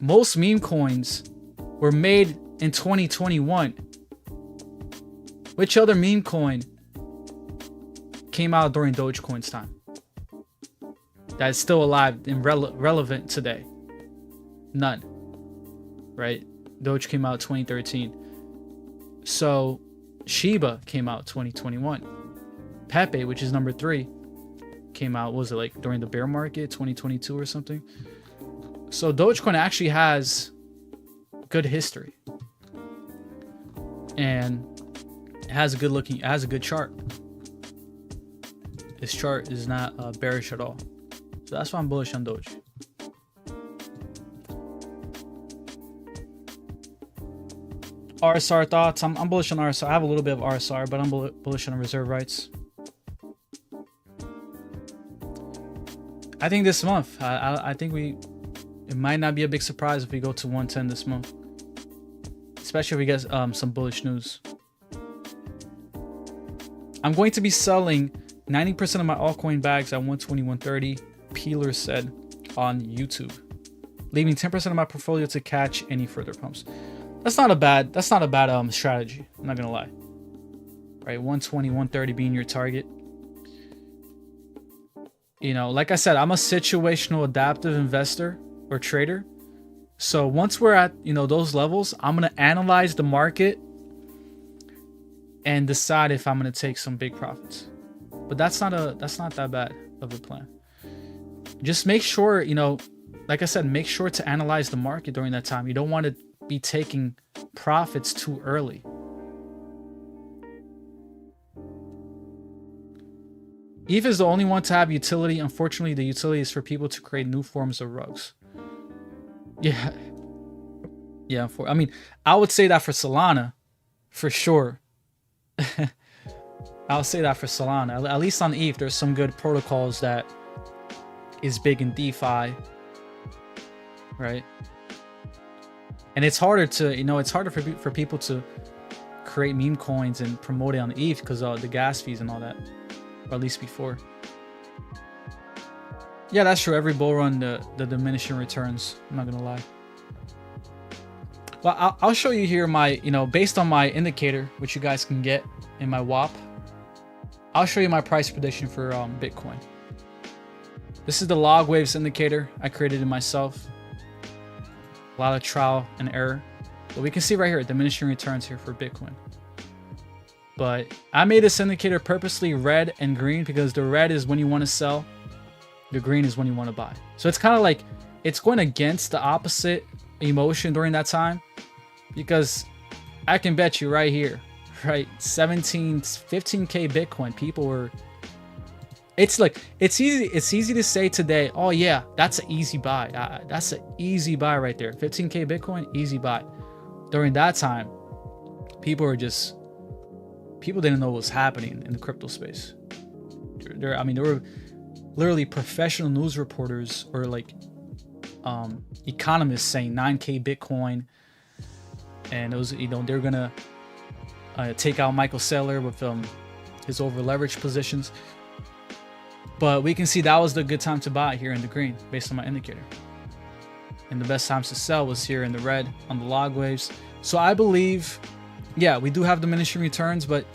most meme coins were made in 2021. Which other meme coin came out during Dogecoin's time? that is still alive and relevant today. None. Right? Doge came out 2013. So Shiba came out 2021. Pepe, which is number 3, came out, was it like during the bear market, 2022 or something? So Dogecoin actually has good history. And it has a good chart. This chart is not bearish at all. So that's why I'm bullish on Doge. RSR thoughts. I'm bullish on RSR. I have a little bit of RSR, but I'm bullish on reserve rights. I think this month, I think it might not be a big surprise if we go to 110 this month. Especially if we get some bullish news. I'm going to be selling 90% of my altcoin bags at 120, 130, Peeler said on YouTube, leaving 10% of my portfolio to catch any further pumps. That's not a bad strategy. I'm not gonna lie. Right, 120, 130 being your target. You know, like I said, I'm a situational adaptive investor or trader. So once we're at, you know, those levels, I'm gonna analyze the market and decide if I'm gonna take some big profits. But that's not that bad of a plan. Just make sure, you know, like I said, make sure to analyze the market during that time. You don't want to be taking profits too early. ETH is the only one to have utility. Unfortunately, the utility is for people to create new forms of rugs. Yeah. Yeah, I mean, I would say that for Solana, for sure. I'll say that for Solana. At least on ETH, there's some good protocols that is big in DeFi, right? And it's harder to, you know, it's harder for people to create meme coins and promote it on ETH because of the gas fees and all that, or at least before. Yeah, that's true. Every bull run, the diminishing returns. I'm not gonna lie. Well, I'll show you here my, you know, based on my indicator, which you guys can get in my WAP. I'll show you my price prediction for Bitcoin. This is the log waves indicator. I created it myself. A lot of trial and error. But we can see right here, diminishing returns here for Bitcoin. But I made this indicator purposely red and green because the red is when you want to sell. The green is when you want to buy. So it's kind of like, it's going against the opposite emotion during that time. Because I can bet you right here, right, 15K Bitcoin, people were, it's like, it's easy to say today, oh yeah, that's an easy buy. That's an easy buy right there. 15K Bitcoin, easy buy. During that time, people didn't know what was happening in the crypto space. I mean, there were literally professional news reporters or like economists saying 9K Bitcoin, and it was, you know, they're gonna take out Michael Saylor with his over leveraged positions. But we can see that was the good time to buy here in the green based on my indicator. And the best times to sell was here in the red on the log waves. So I believe, yeah, we do have diminishing returns, but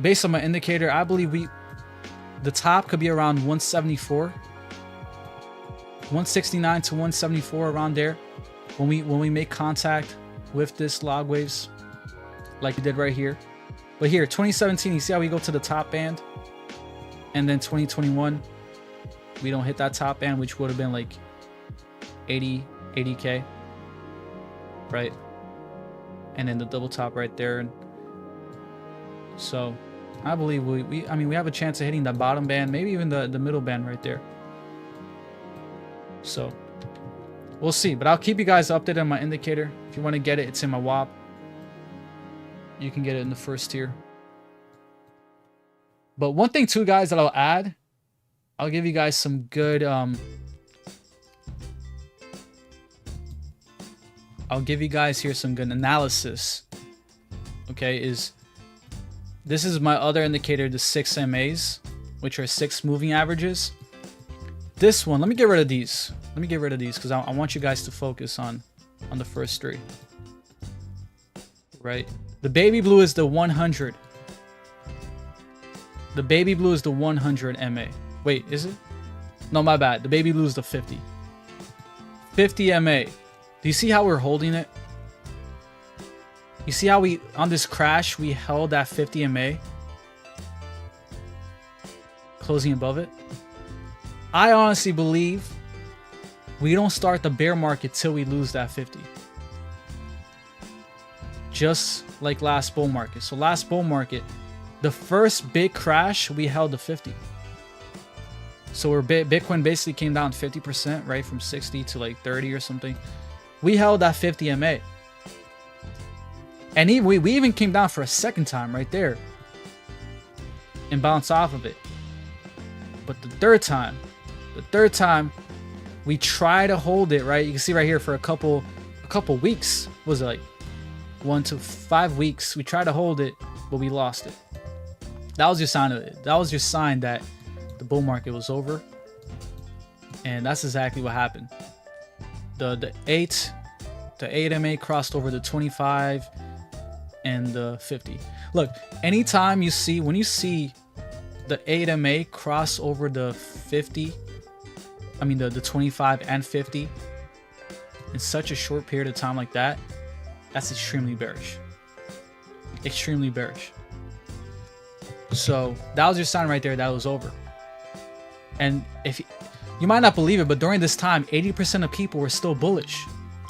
based on my indicator, I believe the top could be around 174, 169 to 174 around there when we make contact with this log waves like we did right here. But here, 2017, you see how we go to the top band? And then 2021, we don't hit that top band, which would have been like 80K, right? And then the double top right there. And so I believe we have a chance of hitting the bottom band, maybe even the middle band right there. So we'll see, but I'll keep you guys updated on my indicator. If you want to get it, it's in my WAP. You can get it in the first tier. But one thing too, guys, that I'll add, I'll give you guys some good I'll give you guys here some good analysis. Okay, this is my other indicator, the 6 MAs, which are 6 moving averages. This one, let me get rid of these. Let me get rid of these because I want you guys to focus on the first 3. Right? The baby blue is the 100. The baby blue is the 100 MA. Wait, is it? No, my bad. The baby lose the 50. 50 MA. Do you see how we're holding it? You see how we, on this crash, we held that 50 MA? Closing above it. I honestly believe we don't start the bear market till we lose that 50. Just like last bull market. So last bull market, the first big crash, we held the 50. So where Bitcoin basically came down 50%, right? From 60 to like 30 or something. We held that 50 MA. And we even came down for a second time right there. And bounced off of it. But the third time, we try to hold it, right? You can see right here for a couple weeks. What was it like 1 to 5 weeks? We tried to hold it, but we lost it. That was your sign of it. That was your sign that the bull market was over. And that's exactly what happened. The 8 MA crossed over the 25 and the 50. Look, anytime you see, when you see the 8 MA cross over the 50, I mean the 25 and 50 in such a short period of time like that, that's extremely bearish. Extremely bearish. So that was your sign right there that it was over. And if you might not believe it, but during this time, 80% of people were still bullish.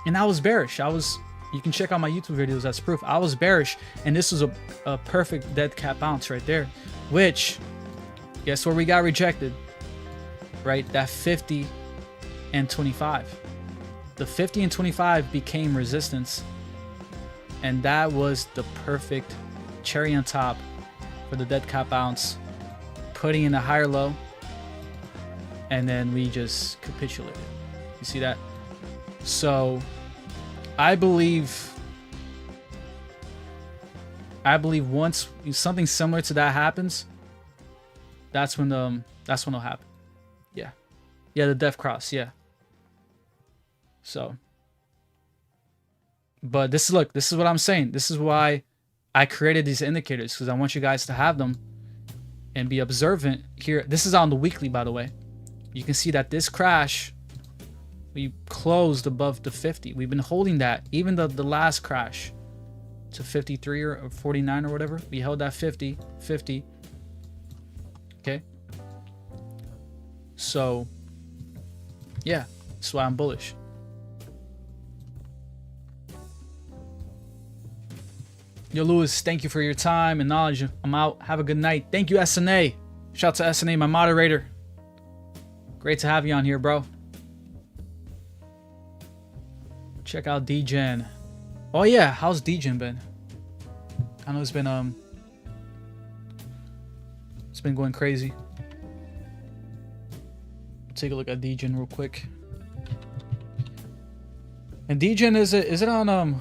And I was bearish. You can check out my YouTube videos as proof. I was bearish, and this was a perfect dead cat bounce right there. Which, guess where we got rejected? Right? That 50 and 25. The 50 and 25 became resistance. And that was the perfect cherry on top for the dead cat bounce. Putting in a higher low. And then we just capitulated. You see that? So I believe once something similar to that happens, that's when it'll happen. Yeah. Yeah, the death cross, yeah. So, but this is what I'm saying. This is why I created these indicators, because I want you guys to have them and be observant here. This is on the weekly, by the way. You can see that this crash, we closed above the 50. We've been holding that. Even the last crash to 53 or 49 or whatever, we held that 50. Okay. So, yeah, that's why I'm bullish. Yo, Lewis, thank you for your time and knowledge. I'm out. Have a good night. Thank you, SNA. Shout out to SNA, my moderator. Great to have you on here, bro. Check out Djen. Oh yeah, how's Djen been? I know it's been going crazy. Take a look at Djen real quick. And Djen, is it on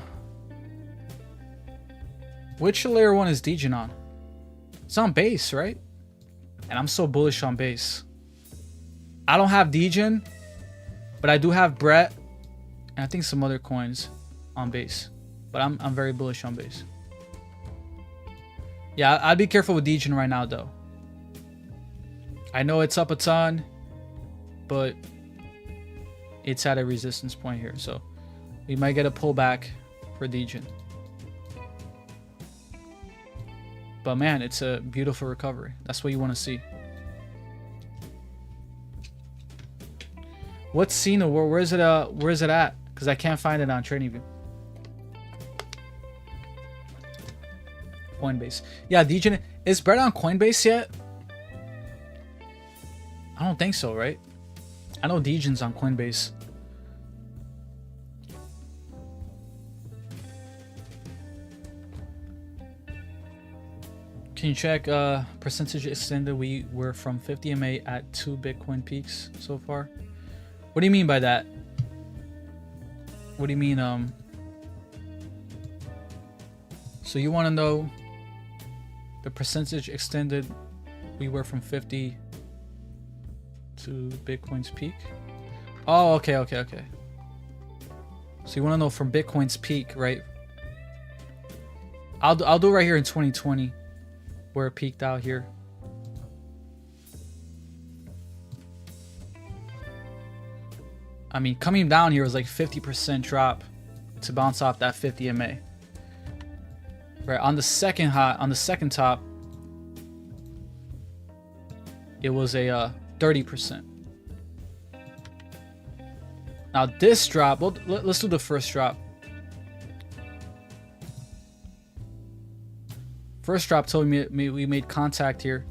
which layer 1 is Djen on? It's on base, right? And I'm so bullish on base. I don't have Djen, but I do have Brett and I think some other coins on base. But I'm very bullish on base. Yeah, I'd be careful with Djen right now though. I know it's up a ton, but it's at a resistance point here, so we might get a pullback for Djen. But man, it's a beautiful recovery. That's what you want to see. What's Cena? Where is it at? Because I can't find it on TradingView. Coinbase. Yeah, Djen. Is Brett on Coinbase yet? I don't think so, right? I know Djen's on Coinbase. Can you check percentage extended? We were from 50 MA at 2 Bitcoin peaks so far. What do you mean by that? What do you mean, so you want to know the percentage extended we were from 50 to Bitcoin's peak? Oh, okay. So you want to know from Bitcoin's peak, right? I'll do it right here in 2020 where it peaked out here. I mean, coming down here was like 50% drop to bounce off that 50 MA. Right, on the second top, it was a 30%. Now this drop, well, let's do the first drop. First drop told me we made contact here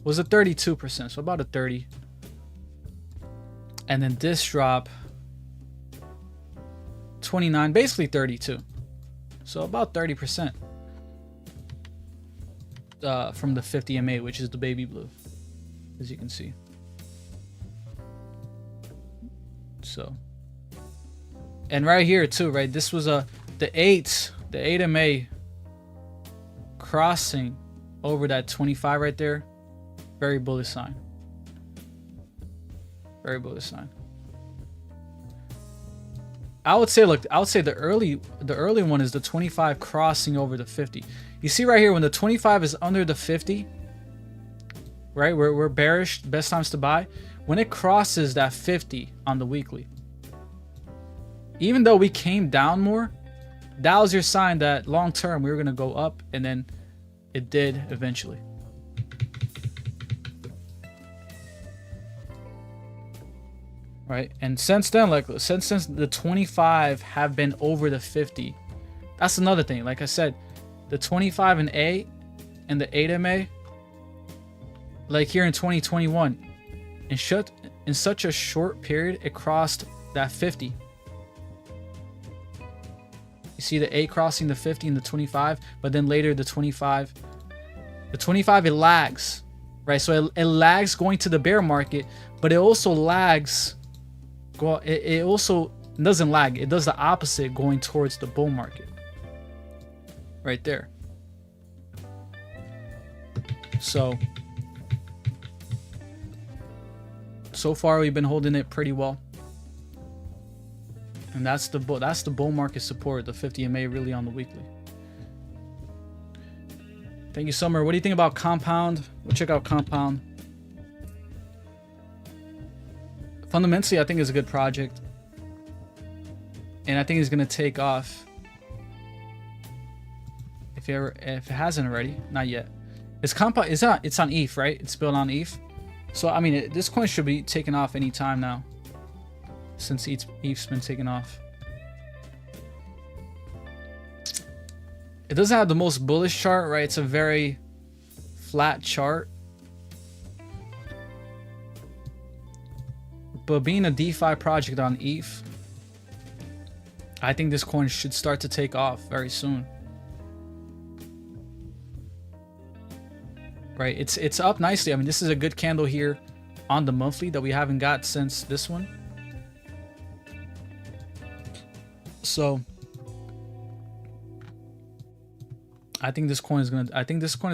was a 32%, so about a 30. And then this drop, 29, basically 32. So about 30% from the 50 MA, which is the baby blue, as you can see. So, and right here too, right? This was the 8 MA crossing over that 25 right there. Very bullish sign. Very bullish sign. I would say, look, I would say the early one is the 25 crossing over the 50. You see right here, when the 25 is under the 50, right? We're bearish, best times to buy. When it crosses that 50 on the weekly, even though we came down more, that was your sign that long term we were gonna go up, and then it did eventually. Right, and since then, like since the 25 have been over the 50, that's another thing. Like I said, the 25 and A and the 8 MA, like here in 2021, in such a short period, it crossed that 50. You see the 8 crossing the 50 and the 25, but then later the 25 it lags, right? So it lags going to the bear market, but it also lags. It also doesn't lag. It does the opposite, going towards the bull market. Right there. So far we've been holding it pretty well. And that's the bull market support, the 50 MA really on the weekly. Thank you, Summer. What do you think about Compound? We'll check out Compound. Fundamentally, I think it's a good project, and I think it's gonna take off. If it hasn't already, not yet. It's Compound. It's on ETH, right? It's built on ETH. So I mean, this coin should be taking off any time now, since ETH's been taking off. It doesn't have the most bullish chart, right? It's a very flat chart. But being a DeFi project on ETH, I think this coin should start to take off very soon. Right, it's up nicely. I mean, this is a good candle here on the monthly that we haven't got since this one. So I think this coin is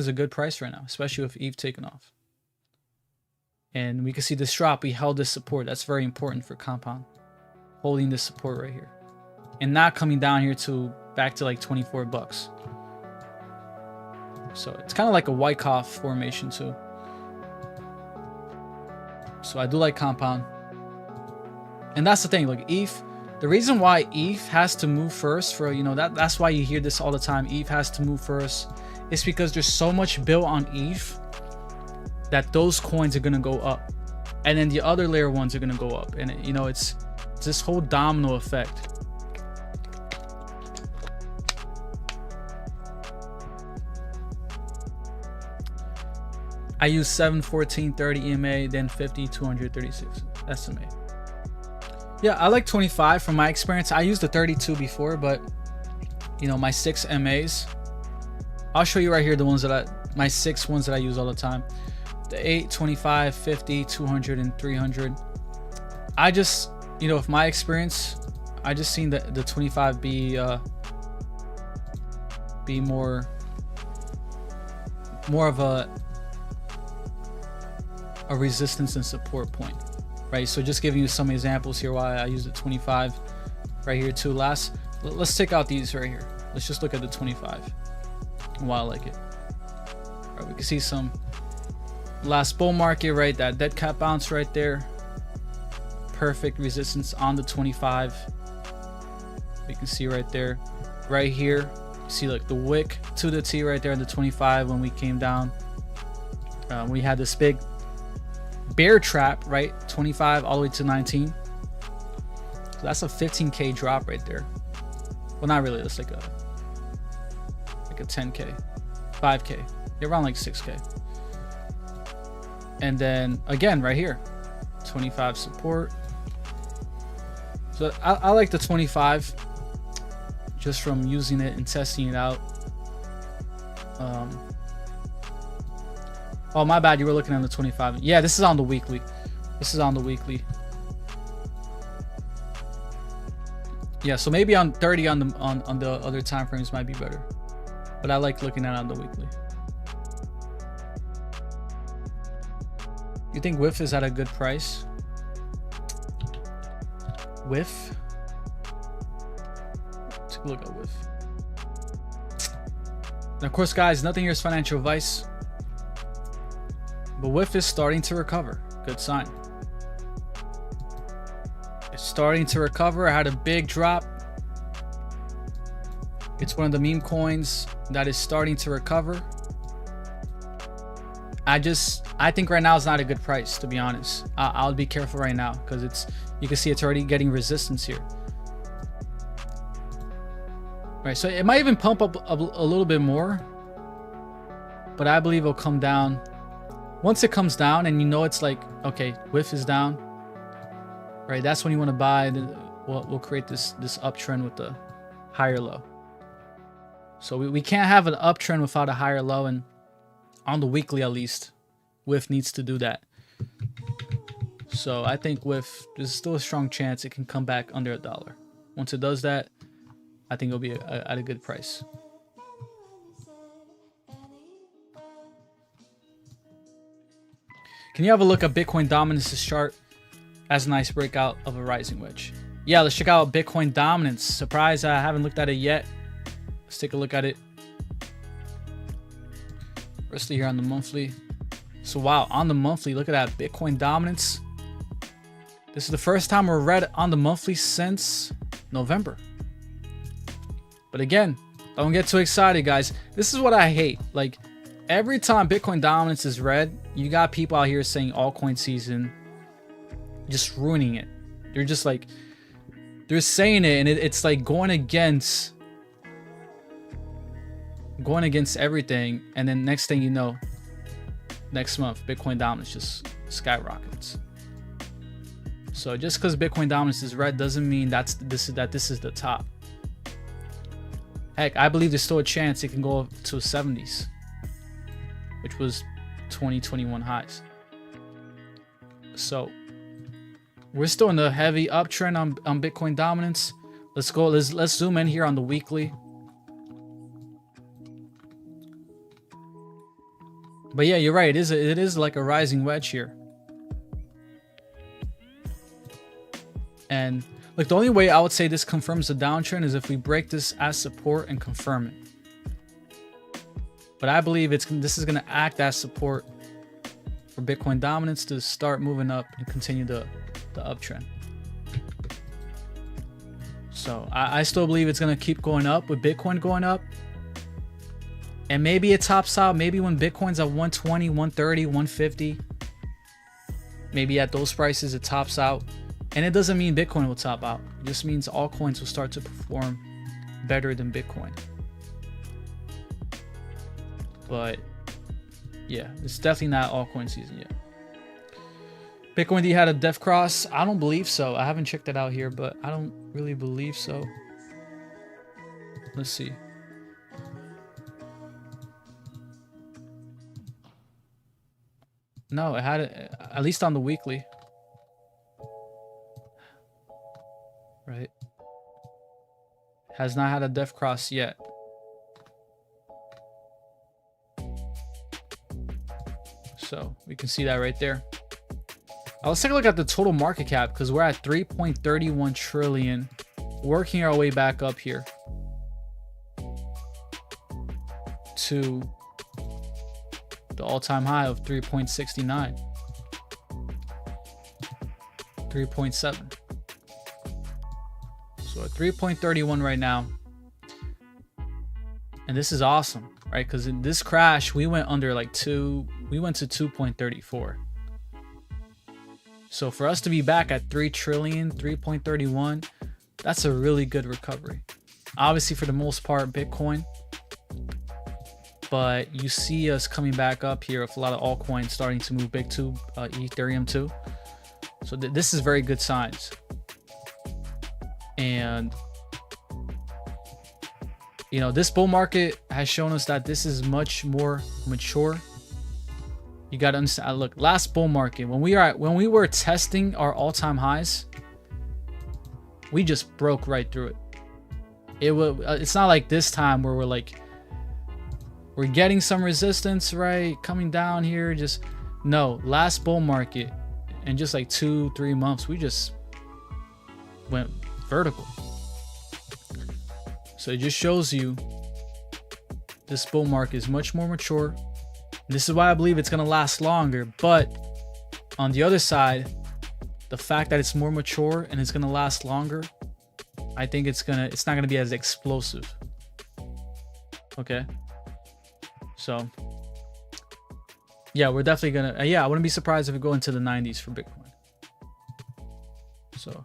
a good price right now, especially with ETH taking off. And we can see this drop. We held this support. That's very important for Compound. Holding this support right here. And not coming down here back to like 24 bucks. So it's kind of like a Wyckoff formation too. So I do like Compound. And that's the thing. Like ETH, the reason why ETH has to move first for, you know, that's why you hear this all the time. ETH has to move first. It's because there's so much built on ETH that those coins are gonna go up, and then the other layer ones are gonna go up, and you know, it's this whole domino effect. I use 7, 14, 30 EMA, then 50, 236 SMA. Yeah, I like 25 from my experience. I used the 32 before, but you know, my 6 MAs. I'll show you right here the ones that my 6 ones that I use all the time. The 8, 25, 50, 200, and 300. I just, you know, with my experience, I just seen the 25 be more of a resistance and support point, right? So just giving you some examples here why I use the 25 right here too. Let's take out these right here. Let's just look at the 25 and why I like it. All right, we can see some last bull market, right? That dead cat bounce right there. perfect resistance on the 25. You can see right there, right here. See like the wick to the T right there in the 25 when we came down. We had this big bear trap, right? 25 all the way to 19. So that's a 15K drop right there. Well, not really. That's like a 10K, 5K, around like 6K. And then again, right here, 25 support. So I like the 25 just from using it and testing it out. Oh, my bad. You were looking at the 25. Yeah, this is on the weekly. This is on the weekly. Yeah, so maybe on 30 on the other time frames might be better. But I like looking at it on the weekly. You think Whiff is at a good price? Whiff? Take a look at Whiff. And of course, guys, nothing here is financial advice. But Whiff is starting to recover. Good sign. It's starting to recover. I had a big drop. It's one of the meme coins that is starting to recover. I think right now is not a good price, to be honest. I'll be careful right now because you can see it's already getting resistance here. Right, so it might even pump up a little bit more, but I believe it'll come down. Once it comes down and you know it's like, okay, Whiff is down, right? That's when you want to buy. We'll create this uptrend with the higher low. So we can't have an uptrend without a higher low, and on the weekly at least, Whiff needs to do that. So I think Whiff, there's still a strong chance it can come back under $1. Once it does that, I think it'll be at a good price. Can you have a look at Bitcoin dominance's chart as a nice breakout of a rising wedge? Yeah, let's check out Bitcoin dominance. Surprised I haven't looked at it yet. Let's take a look at it. Firstly here on the monthly. So wow, on the monthly, look at that Bitcoin dominance. This is the first time we're red on the monthly since November. But again, don't get too excited, guys. This is what I hate. Like, every time Bitcoin dominance is red, you got people out here saying altcoin season, just ruining it. They're just like, they're saying it, and it's like going against everything. And then next thing you know, next month, Bitcoin dominance just skyrockets. So just because Bitcoin dominance is red doesn't mean that this is the top. Heck, I believe there's still a chance it can go to 70s, which was 2021 highs. So we're still in the heavy uptrend on Bitcoin dominance. Let's go. Let's zoom in here on the weekly. But yeah, you're right. It is like a rising wedge here. And look, the only way I would say this confirms the downtrend is if we break this as support and confirm it. But I believe this is going to act as support for Bitcoin dominance to start moving up and continue the uptrend. So I still believe it's going to keep going up with Bitcoin going up. And maybe it tops out. Maybe when Bitcoin's at 120, 130, 150. Maybe at those prices it tops out. And it doesn't mean Bitcoin will top out. It just means all coins will start to perform better than Bitcoin. But yeah, it's definitely not altcoin season yet. Bitcoin D had a death cross. I don't believe so. I haven't checked it out here, but I don't really believe so. Let's see. No, it had it, at least on the weekly. Right? Has not had a death cross yet. So we can see that right there. Let's take a look at the total market cap because we're at 3.31 trillion, working our way back up here to the all-time high of 3.69. 3.7. So at 3.31 right now. And this is awesome, right? Because in this crash, we went under like 2, we went to 2.34. So for us to be back at 3 trillion, 3.31, that's a really good recovery. Obviously, for the most part, Bitcoin. But you see us coming back up here with a lot of altcoins starting to move big too, Ethereum too. So this is very good signs. And you know, this bull market has shown us that this is much more mature. You got to understand. Look, last bull market, when we were testing our all-time highs, we just broke right through it. It's not like this time where we're getting some resistance, right? Coming down here, just no. Last bull market, in just like 2-3 months, we just went vertical. So it just shows you this bull market is much more mature. This is why I believe it's gonna last longer. But on the other side, the fact that it's more mature and it's gonna last longer, I think it's not gonna be as explosive. Okay. So yeah, we're definitely gonna yeah, I wouldn't be surprised if we go into the 90s for Bitcoin. So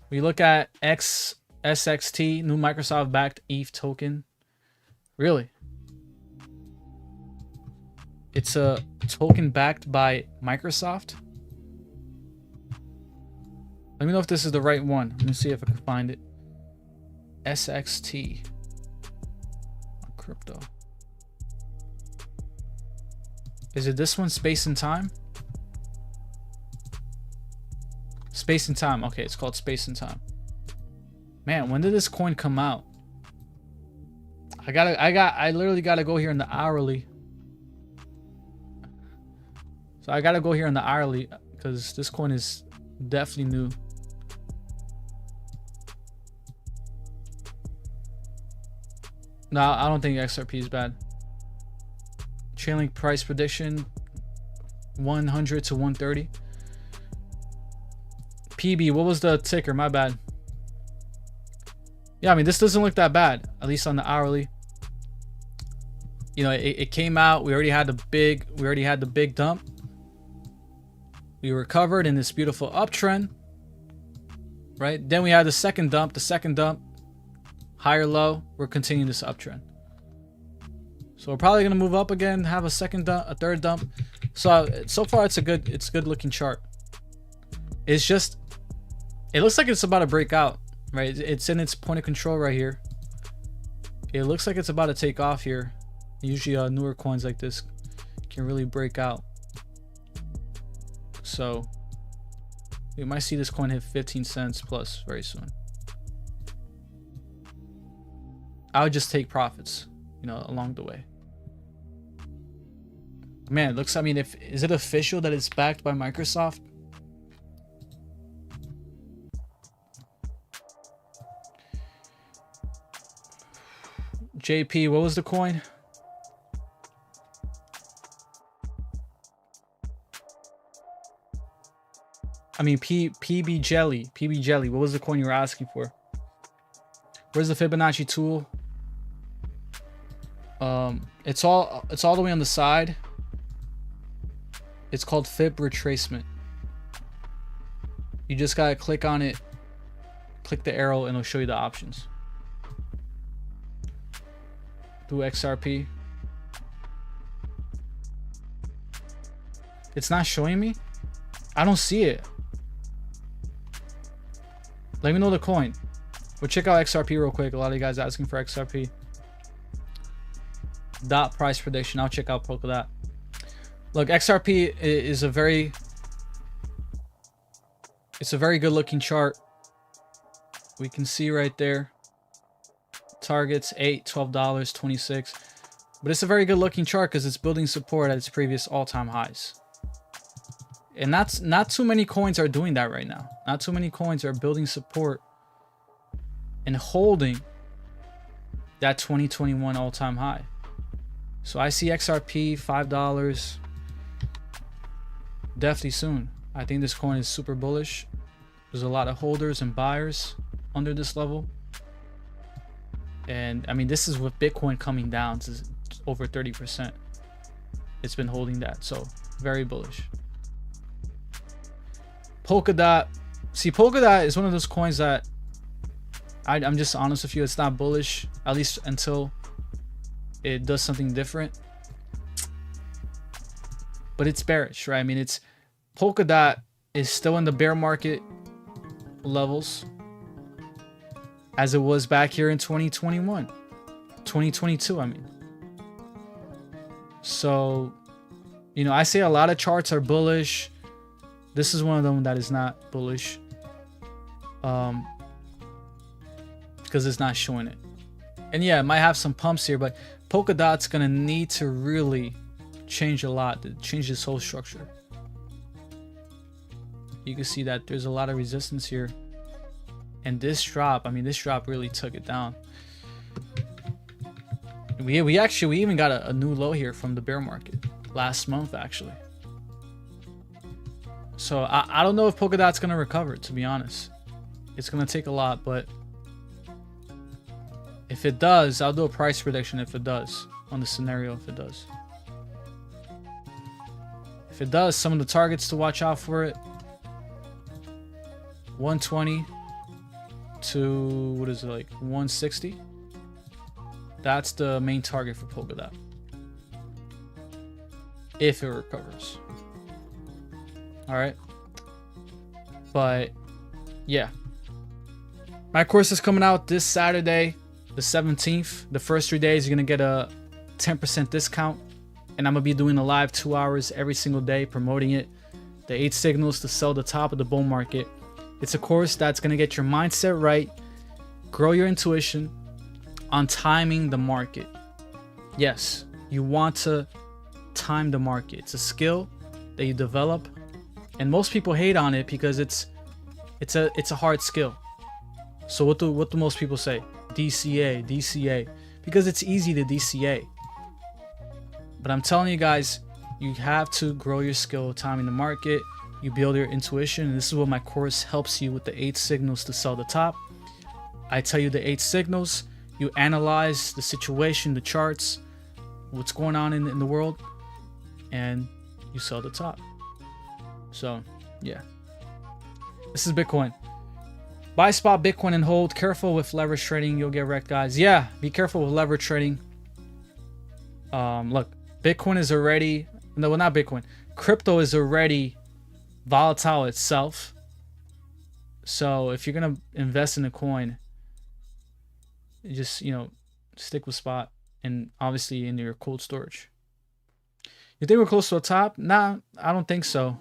we look at SXT, new Microsoft backed ETH token. Really? It's a token backed by Microsoft. Let me know if this is the right one. Let me see if I can find it. SXT. Crypto. Is it this one? Space and Time? Space and Time. Okay, it's called Space and Time. Man, when did this coin come out? I literally gotta go here in the hourly. So I gotta go here in the hourly because this coin is definitely new. No, I don't think XRP is bad. Chainlink price prediction 100 to 130. PB, what was the ticker? My bad. Yeah, I mean, this doesn't look that bad, at least on the hourly. You know, it came out. We already had the big dump. We recovered in this beautiful uptrend, right? Then we had the second dump. Higher low. We're continuing this uptrend. So we're probably gonna move up again, have a second dump, a third dump. So far it's a good looking chart. It's just, it looks like it's about to break out, right? It's in its point of control right here. It looks like it's about to take off here. Usually newer coins like this can really break out. So we might see this coin hit 15 cents plus very soon. I would just take profits, you know, along the way. Man, it looks, I mean, is it official that it's backed by Microsoft? JP, what was the coin? I mean, PB Jelly. What was the coin you were asking for? Where's the Fibonacci tool? It's all the way on the side. It's called Fib retracement. You just gotta click on it, click the arrow, and it'll show you the options. Do XRP. It's not showing me. I don't see it. Let me know the coin. We'll check out XRP real quick. A lot of you guys asking for XRP. Dot price prediction. I'll check out Polkadot. Look, XRP is a very good looking chart. We can see right there. Targets $8, $12, $26. But it's a very good looking chart because it's building support at its previous all-time highs. And that's not too many coins are doing that right now. Not too many coins are building support and holding that 2021 all-time high. So I see XRP $5, definitely soon. I think this coin is super bullish. There's a lot of holders and buyers under this level. And I mean, this is with Bitcoin coming down to over 30%. It's been holding that, so very bullish. Polkadot. See, Polkadot is one of those coins that I'm just honest with you, it's not bullish, at least until it does something different. But it's bearish, right? I mean, it's Polkadot is still in the bear market levels as it was back here in 2021, 2022, I mean. So, you know, I say a lot of charts are bullish. This is one of them that is not bullish. Because it's not showing it. And yeah, it might have some pumps here, but Polkadot's gonna need to really change a lot to change this whole structure. You can see that there's a lot of resistance here. And this drop, I mean, this drop really took it down. We even got a new low here from the bear market last month, actually. So I don't know if Polkadot's gonna recover, to be honest. It's gonna take a lot, but if it does, I'll do a price prediction if it does, on the scenario if it does. If it does, some of the targets to watch out for it. 120 to, what is it, like 160? That's the main target for Polkadot. If it recovers. Alright. But, yeah. My course is coming out this Saturday, the 17th. The first 3 days, you're going to get a 10% discount. And I'm going to be doing a live 2 hours every single day promoting it. The 8 signals to sell the top of the bull market. It's a course that's going to get your mindset right, grow your intuition on timing the market. Yes, you want to time the market. It's a skill that you develop, and most people hate on it because it's a hard skill. So what do most people say? DCA, because it's easy to DCA. But I'm telling you guys, you have to grow your skill of timing the market. You build your intuition, and this is what my course helps you with, the 8 signals to sell the top. I tell you the 8 signals. You analyze the situation, the charts, what's going on in the world, and you sell the top. So, yeah. This is Bitcoin. Buy spot Bitcoin and hold. Careful with leverage trading. You'll get wrecked, guys. Yeah, be careful with leverage trading. Look, Bitcoin is already... No, well, not Bitcoin. Crypto is already volatile itself. So, if you're going to invest in a coin, you just, you know, stick with spot and obviously in your cold storage. You think we're close to the top? Nah, I don't think so.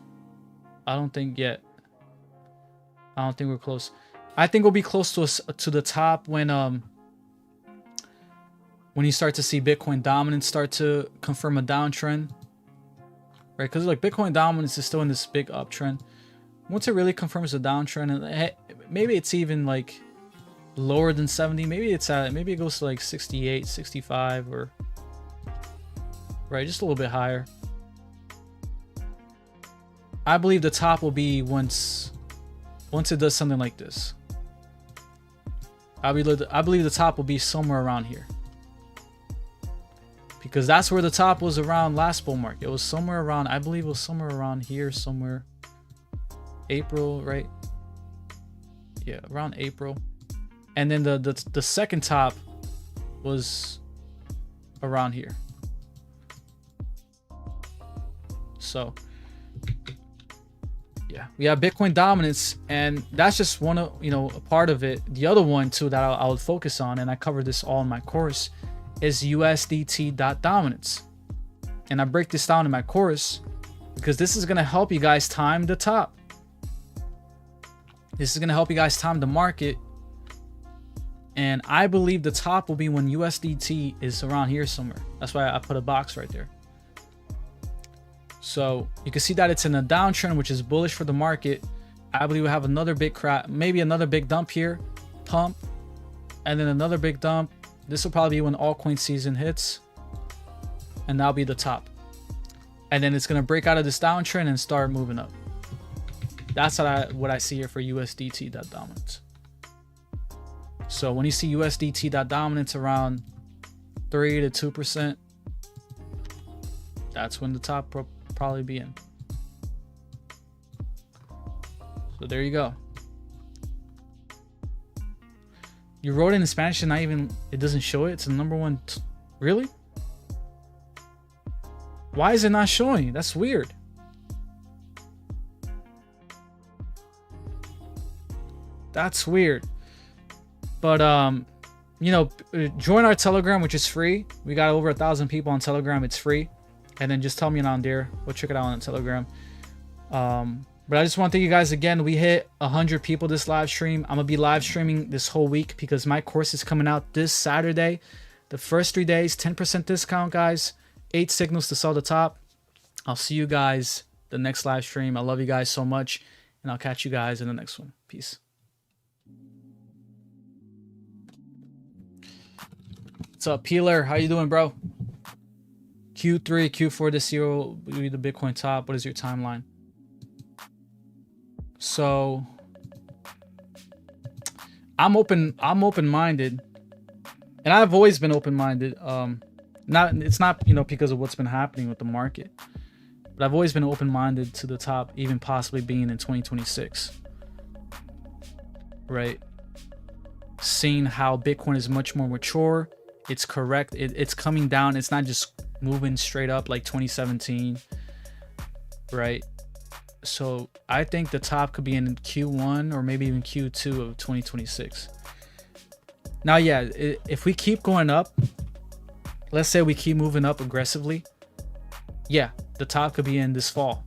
I don't think yet. I don't think we're close. I think we'll be close to the top when you start to see Bitcoin dominance start to confirm a downtrend, right? Because like Bitcoin dominance is still in this big uptrend. Once it really confirms a downtrend, and maybe it's even like lower than 70, maybe it goes to like 68, 65, or right, just a little bit higher. I believe the top will be once it does something like this. I believe the top will be somewhere around here, because that's where the top was around last bull market. It was somewhere around, I believe it was somewhere around here, somewhere April, right? Yeah, around April. And then the second top was around here. So yeah, we have Bitcoin dominance, and that's just one of, you know, a part of it. The other one too that I would focus on, and I cover this all in my course, is USDT dominance. And I break this down in my course because this is going to help you guys time the top. This is going to help you guys time the market. And I believe the top will be when USDT is around here somewhere. That's why I put a box right there. So you can see that it's in a downtrend, which is bullish for the market. I believe we'll have another big crash, maybe another big dump here, pump, and then another big dump. This will probably be when altcoin season hits, and that'll be the top. and then it's gonna break out of this downtrend and start moving up. That's what I see here for USDT dominance. So when you see USDT dominance around 3 to 2%, that's when the top probably be in. So there you go. You wrote it in Spanish and not even, it doesn't show it. It's the number one. Really? Why is it not showing? That's weird. That's weird. But you know, join our Telegram, which is free. We got over 1,000 people on Telegram. It's free. And then just tell me on there. We'll check it out on Telegram. But I just want to thank you guys again. We hit 100 people this live stream. I'm gonna be live streaming this whole week because my course is coming out this Saturday. The first 3 days, 10% discount, guys. 8 signals to sell the top. I'll see you guys the next live stream. I love you guys so much, and I'll catch you guys in the next one. Peace. What's up, Peeler? How you doing, bro? Q3, Q4 this year will be the Bitcoin top. What is your timeline? So I'm open-minded, and I've always been open-minded. It's not, you know, because of what's been happening with the market, but I've always been open-minded to the top, even possibly being in 2026, right? Seeing how Bitcoin is much more mature, it's correct, it's coming down, it's not just moving straight up like 2017, right? So I think the top could be in Q1 or maybe even Q2 of 2026. Now, yeah, if we keep going up, let's say we keep moving up aggressively, yeah, the top could be in this fall.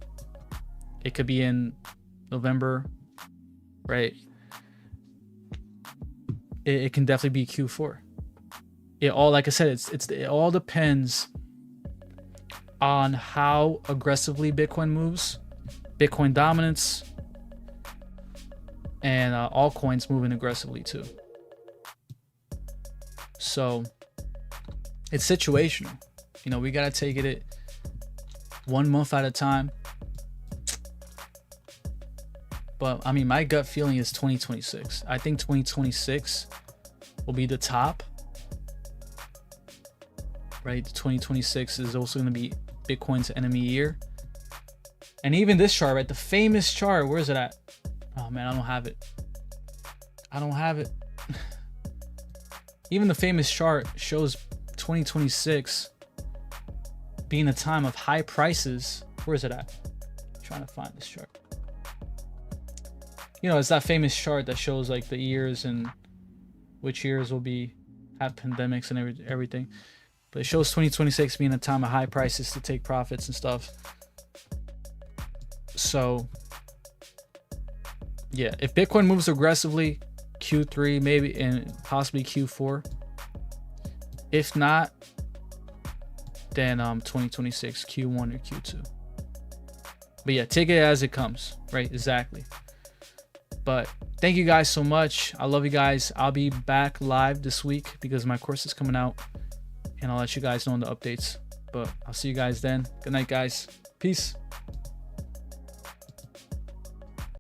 It could be in November, right? It can definitely be Q4. It all, like I said, it all depends on how aggressively Bitcoin moves. Bitcoin dominance, and altcoins moving aggressively too. So it's situational. You know, we gotta take it 1 month at a time. But I mean, my gut feeling is 2026. I think 2026 will be the top. Right? 2026 is also gonna be Bitcoin's enemy year. And even this chart, right? The famous chart, where is it at? Oh man, I don't have it. I don't have it. Even the famous chart shows 2026 being a time of high prices. Where is it at? I'm trying to find this chart. You know, it's that famous chart that shows like the years and which years will have pandemics and everything. But it shows 2026 being a time of high prices to take profits and stuff. So yeah, if Bitcoin moves aggressively, Q3 maybe, and possibly Q4. If not, then 2026 Q1 or Q2. But yeah, take it as it comes, right? Exactly. But thank you guys so much. I love you guys. I'll be back live this week because my course is coming out, and I'll let you guys know in the updates. But I'll see you guys then. Good night, guys. Peace.